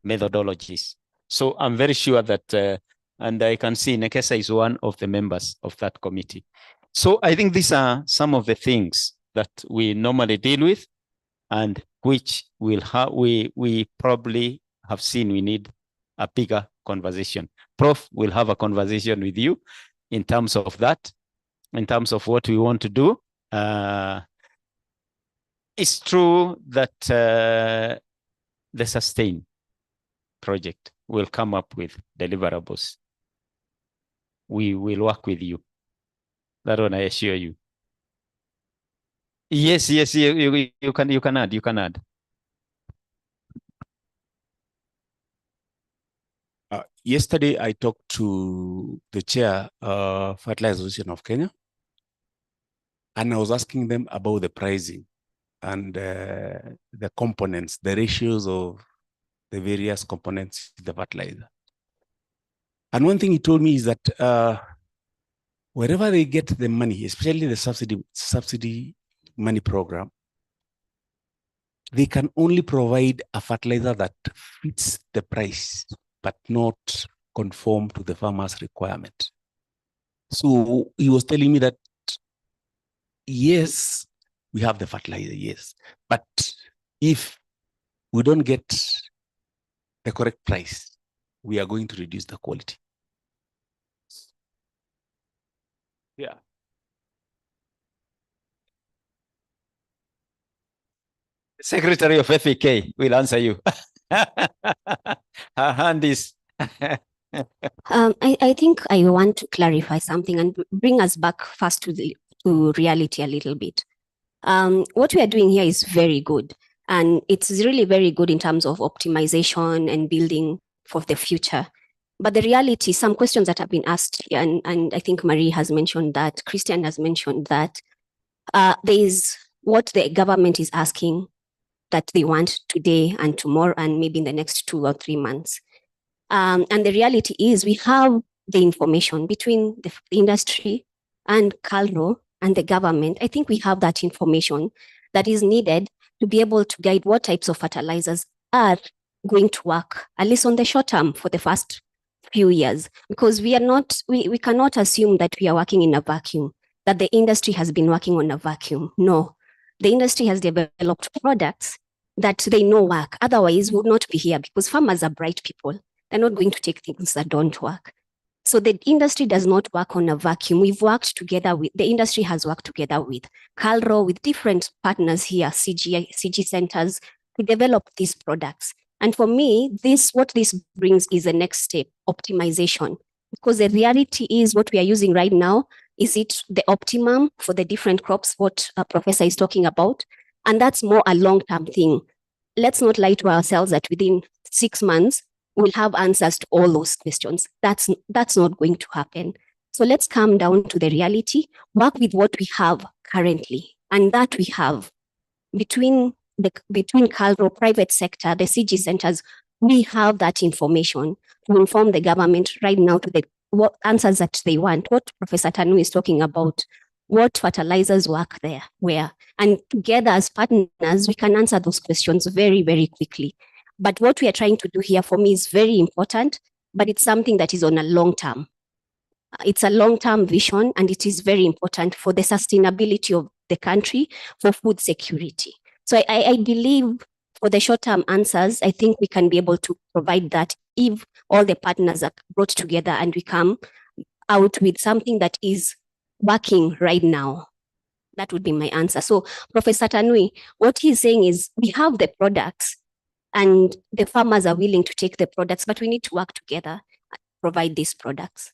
methodologies. So I'm very sure that, and I can see Nekesa is one of the members of that committee. So I think these are some of the things that we normally deal with and which we probably have seen we need a bigger conversation. Prof will have a conversation with you in terms of that, in terms of what we want to do. It's true that the SUSTAIN project will come up with deliverables. We will work with you. That one I assure you. Yes, you can add. Yesterday, I talked to the chair of Fertilizer Association of Kenya, and I was asking them about the pricing and the components, the ratios of the various components of the fertilizer. And one thing he told me is that wherever they get the money, especially the subsidy money program, they can only provide a fertilizer that fits the price, but not conform to the farmer's requirement. So he was telling me that, yes, we have the fertilizer, yes. But if we don't get the correct price, we are going to reduce the quality. Yeah. Secretary of FAK will answer you. Her hand is. I think I want to clarify something and bring us back first to reality a little bit. What we are doing here is very good, and it's really very good in terms of optimization and building for the future. But the reality, some questions that have been asked here, and I think Marie has mentioned that, Christian has mentioned that, there is what the government is asking that they want today and tomorrow and maybe in the next 2 or 3 months. And the reality is we have the information between the industry and KALRO and the government. I think we have that information that is needed to be able to guide what types of fertilizers are going to work, at least on the short term for the first few years, because we cannot assume that we are working in a vacuum, that the industry has been working on a vacuum. No, the industry has developed products that they know work. Otherwise, we would not be here, because farmers are bright people. They're not going to take things that don't work. So the industry does not work on a vacuum. We've worked together with, the industry has worked together with KALRO, with different partners here, CG centers, to develop these products. And for me, what this brings is the next step, optimization. Because the reality is what we are using right now, is it the optimum for the different crops, what a professor is talking about? And that's more a long-term thing. Let's not lie to ourselves that within 6 months, we'll have answers to all those questions. That's not going to happen. So let's come down to the reality, work with what we have currently. And that we have between KALRO, private sector, the CG centers, we have that information to inform the government right now to what answers that they want, what Professor Tanu is talking about, what fertilizers work there, where. And together as partners, we can answer those questions very, very quickly. But what we are trying to do here for me is very important, but it's something that is on a long term. It's a long-term vision, and it is very important for the sustainability of the country, for food security. So I believe for the short-term answers, I think we can be able to provide that if all the partners are brought together and we come out with something that is working right now. That would be my answer. So Professor Tanui, what he's saying is we have the products and the farmers are willing to take the products, but we need to work together and provide these products.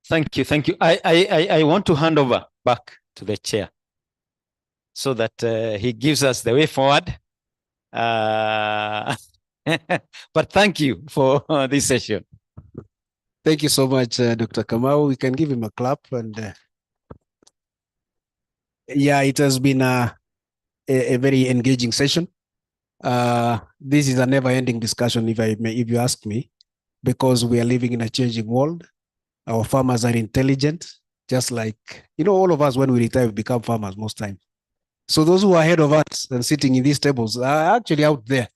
Thank you. I want to hand over back to the chair so that he gives us the way forward. But thank you for this session. Thank you so much, Dr. Kamau. We can give him a clap. And yeah, it has been a very engaging session. This is a never-ending discussion, if you ask me, because we are living in a changing world. Our farmers are intelligent, just like, all of us, when we retire, we become farmers most times. So those who are ahead of us and sitting in these tables are actually out there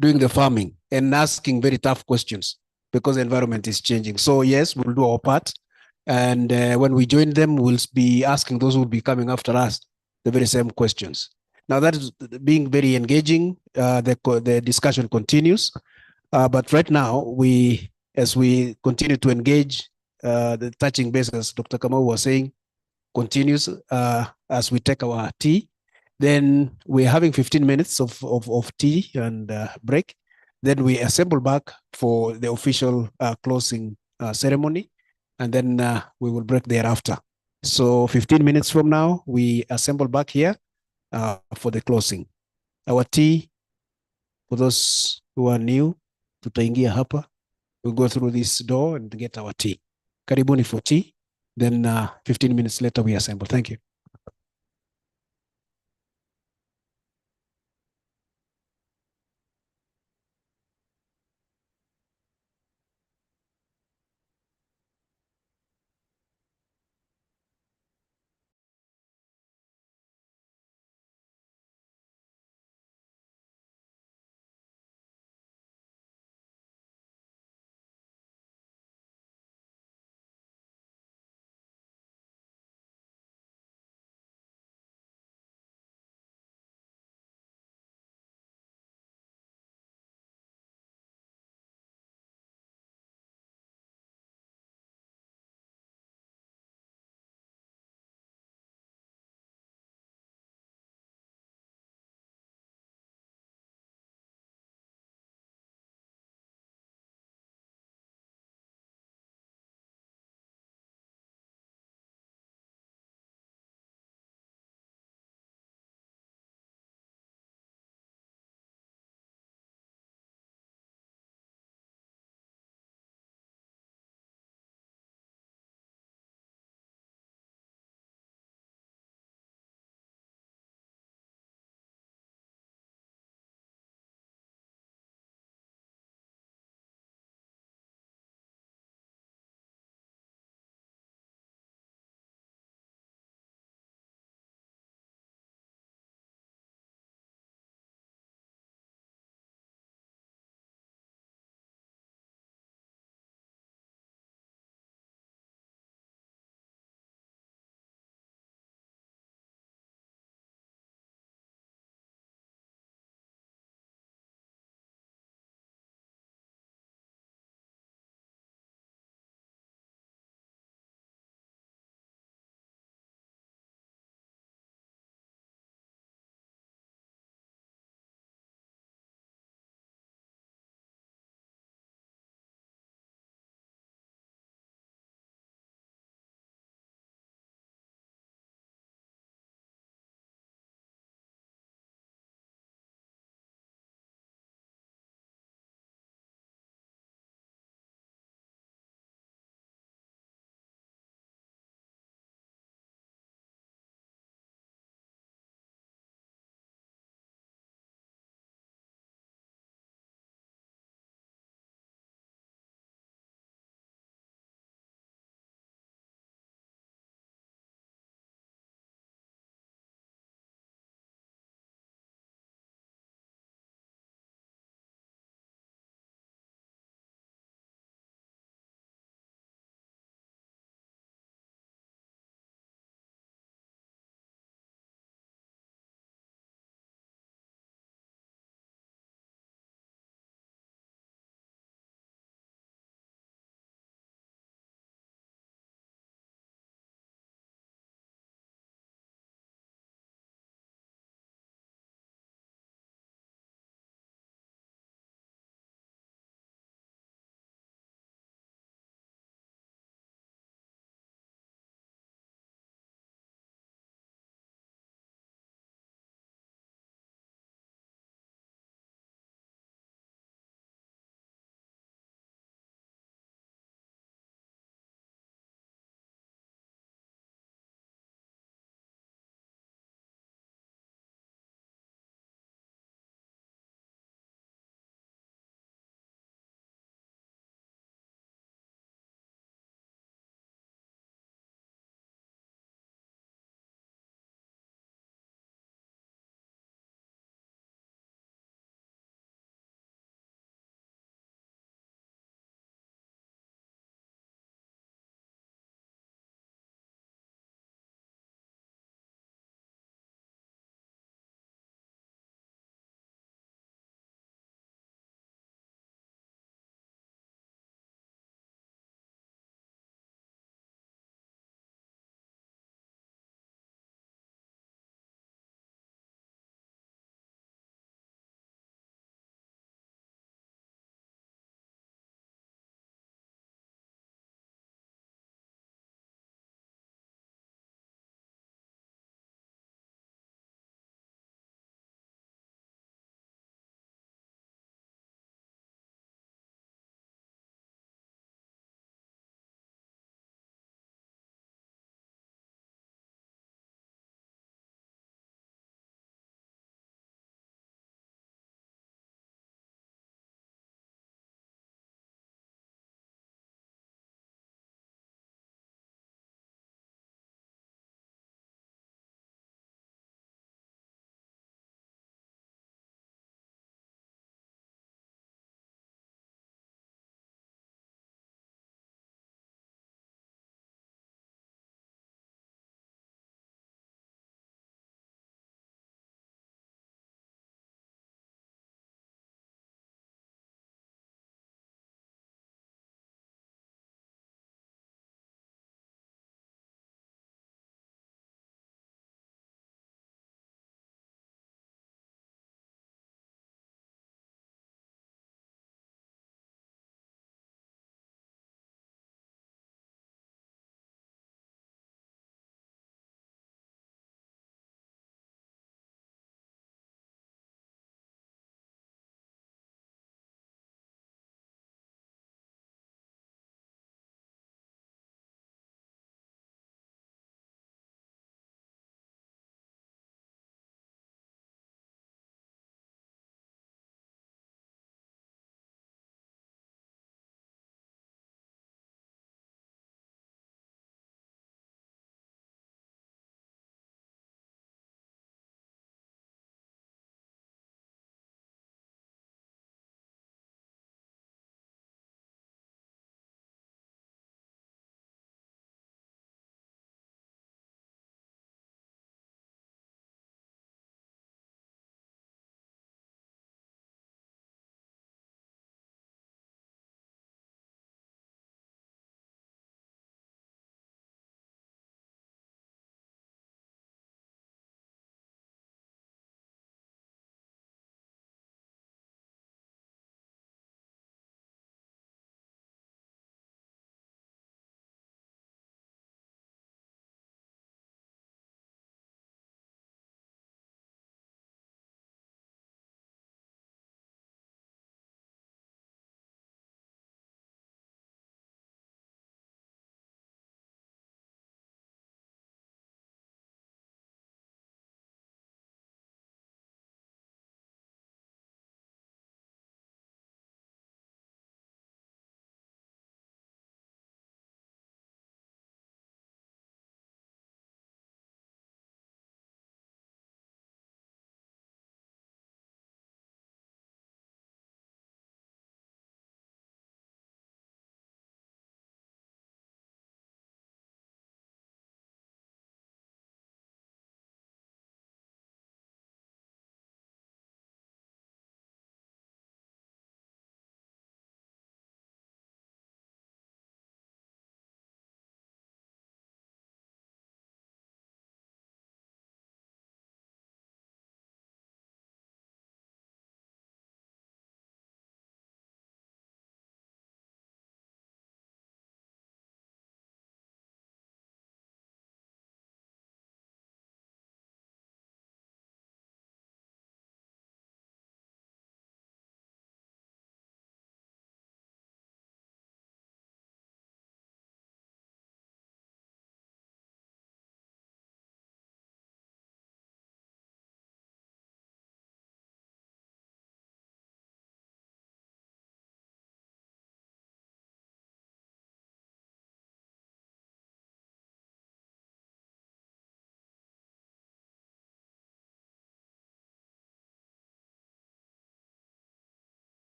doing the farming and asking very tough questions because the environment is changing. So yes, we'll do our part. And when we join them, we'll be asking those who will be coming after us the very same questions. Now that is being very engaging. The discussion continues. But right now, as we continue to engage, the touching base, as Dr. Kamau was saying, continues as we take our tea. Then we're having 15 minutes of tea and break. Then we assemble back for the official closing ceremony, and then we will break thereafter. So 15 minutes from now, we assemble back here for the closing. Our tea, for those who are new, tutaingia hapa. We'll go through this door and get our tea. Karibuni for tea. Then 15 minutes later, we assemble. Thank you.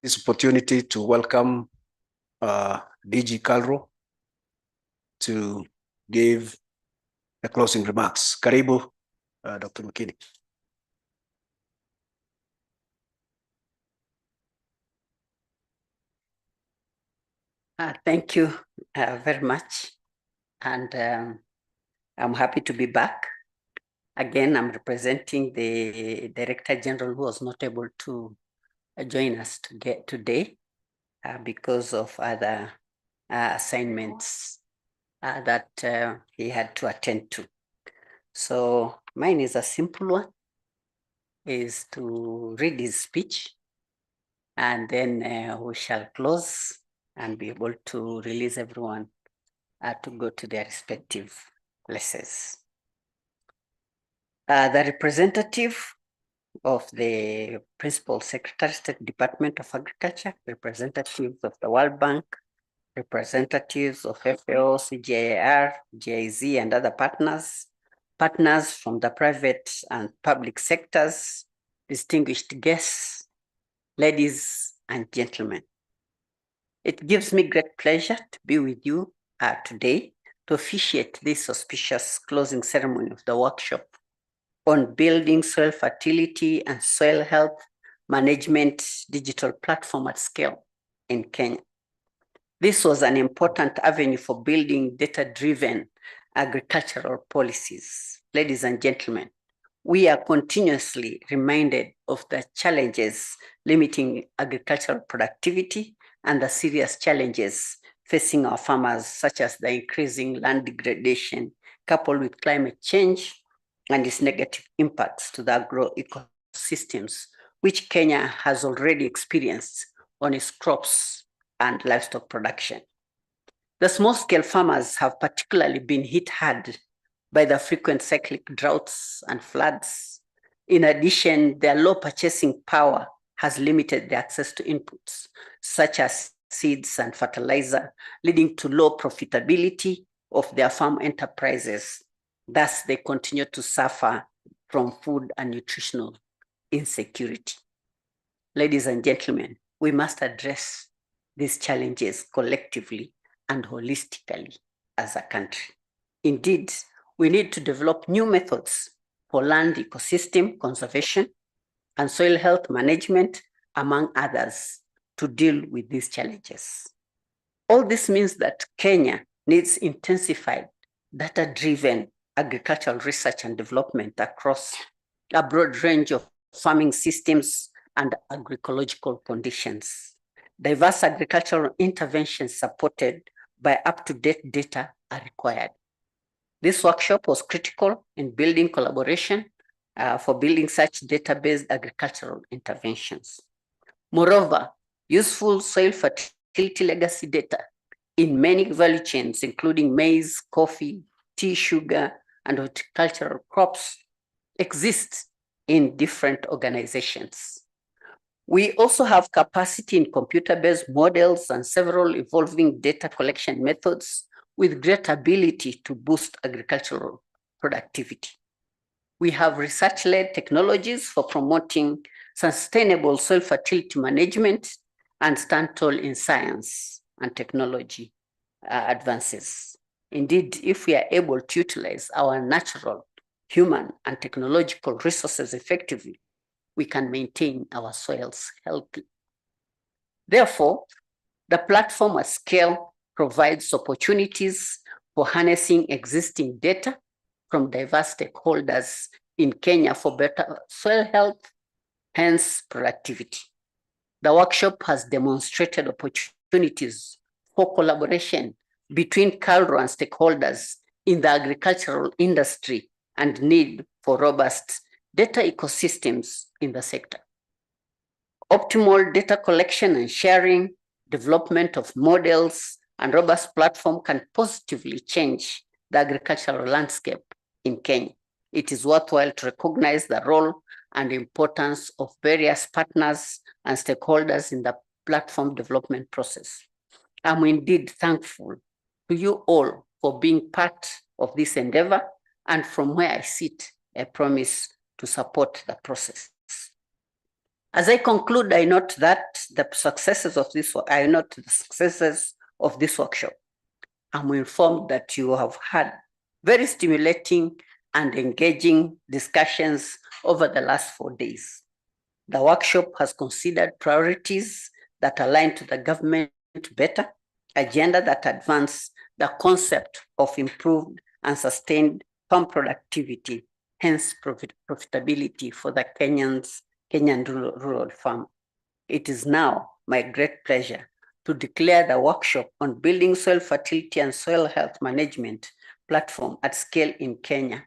this opportunity to welcome DG Calro to give the closing remarks. Karibu, Dr. Mukini. Thank you very much. And I'm happy to be back. Again, I'm representing the Director General who was not able to join us today because of other assignments that he had to attend to. So mine is a simple one, is to read his speech, and then we shall close and be able to release everyone to go to their respective places. The representative of the Principal Secretary, State Department of Agriculture, representatives of the World Bank, representatives of FAO, CGIAR, GIZ, and other partners, partners from the private and public sectors, distinguished guests, ladies and gentlemen. It gives me great pleasure to be with you today to officiate this auspicious closing ceremony of the workshop on building soil fertility and soil health management digital platform at scale in Kenya. This was an important avenue for building data-driven agricultural policies. Ladies and gentlemen, we are continuously reminded of the challenges limiting agricultural productivity and the serious challenges facing our farmers, such as the increasing land degradation coupled with climate change and its negative impacts to the agro ecosystems, which Kenya has already experienced on its crops and livestock production. The small-scale farmers have particularly been hit hard by the frequent cyclic droughts and floods. In addition, their low purchasing power has limited their access to inputs, such as seeds and fertilizer, leading to low profitability of their farm enterprises. Thus, they continue to suffer from food and nutritional insecurity. Ladies and gentlemen, we must address these challenges collectively and holistically as a country. Indeed, we need to develop new methods for land ecosystem conservation and soil health management, among others, to deal with these challenges. All this means that Kenya needs intensified data-driven agricultural research and development across a broad range of farming systems and agroecological conditions. Diverse agricultural interventions supported by up-to-date data are required. This workshop was critical in building collaboration for building such data-based agricultural interventions. Moreover, useful soil fertility legacy data in many value chains, including maize, coffee, tea, sugar, and horticultural crops, exist in different organizations. We also have capacity in computer-based models and several evolving data collection methods with great ability to boost agricultural productivity. We have research-led technologies for promoting sustainable soil fertility management and stand tall in science and technology advances. Indeed, if we are able to utilize our natural, human, and technological resources effectively, we can maintain our soils healthy. Therefore, the platform at scale provides opportunities for harnessing existing data from diverse stakeholders in Kenya for better soil health, hence productivity. The workshop has demonstrated opportunities for collaboration between KALRO and stakeholders in the agricultural industry and need for robust data ecosystems in the sector. Optimal data collection and sharing, development of models, and robust platform can positively change the agricultural landscape in Kenya. It is worthwhile to recognize the role and importance of various partners and stakeholders in the platform development process. I'm indeed thankful to you all for being part of this endeavor, and from where I sit, I promise to support the process. As I conclude, I note the successes of this workshop. I'm informed that you have had very stimulating and engaging discussions over the last 4 days. The workshop has considered priorities that align to the government better, agenda that advance the concept of improved and sustained farm productivity, hence profitability for the Kenyan rural farm. It is now my great pleasure to declare the workshop on building soil fertility and soil health management platform at scale in Kenya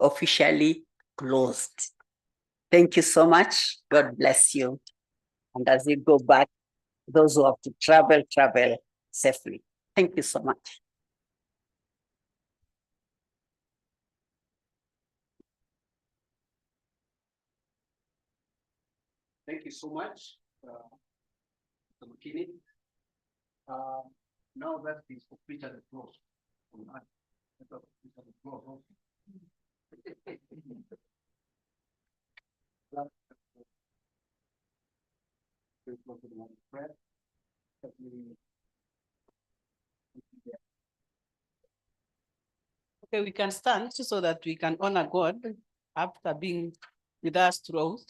officially closed. Thank you so much. God bless you. And as you go back, those who have to travel safely. Thank you so much. Thank you so much, Mr. McKinney. Now that is officially closed. Okay, we can stand so that we can honor God after being with us throughout.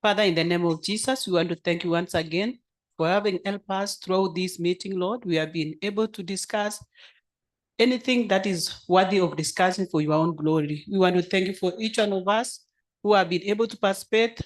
Father, in the name of Jesus, we want to thank you once again for having helped us throughout this meeting, Lord. We have been able to discuss anything that is worthy of discussing for your own glory. We want to thank you for each one of us who have been able to participate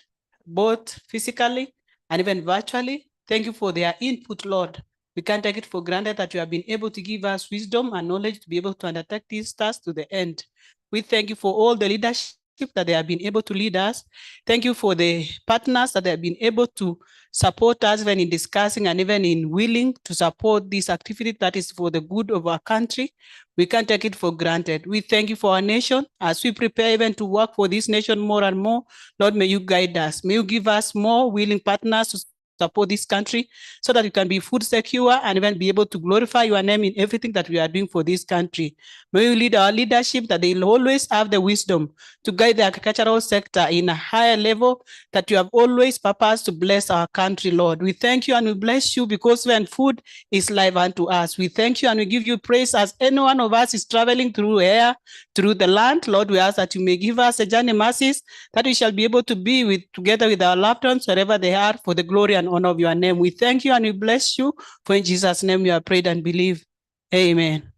both physically and even virtually. Thank you for their input, Lord. We can't take it for granted that you have been able to give us wisdom and knowledge to be able to undertake these tasks to the end. We thank you for all the leadership that they have been able to lead us. Thank you for the partners that they have been able to support us even in discussing and even in willing to support this activity that is for the good of our country. We can't take it for granted. We thank you for our nation as we prepare even to work for this nation more and more. Lord, may you guide us. May you give us more willing partners to support this country so that we can be food secure and even be able to glorify your name in everything that we are doing for this country. May you lead our leadership that they'll always have the wisdom to guide the agricultural sector in a higher level that you have always purposed to bless our country, Lord. We thank you and we bless you because when food is life unto us, we thank you and we give you praise as any one of us is traveling through air, through the land. Lord, we ask that you may give us a journey mercies that we shall be able to be together with our loved ones wherever they are for the glory and honor of your name. We thank you and we bless you. For in Jesus' name we have prayed and believe. Amen.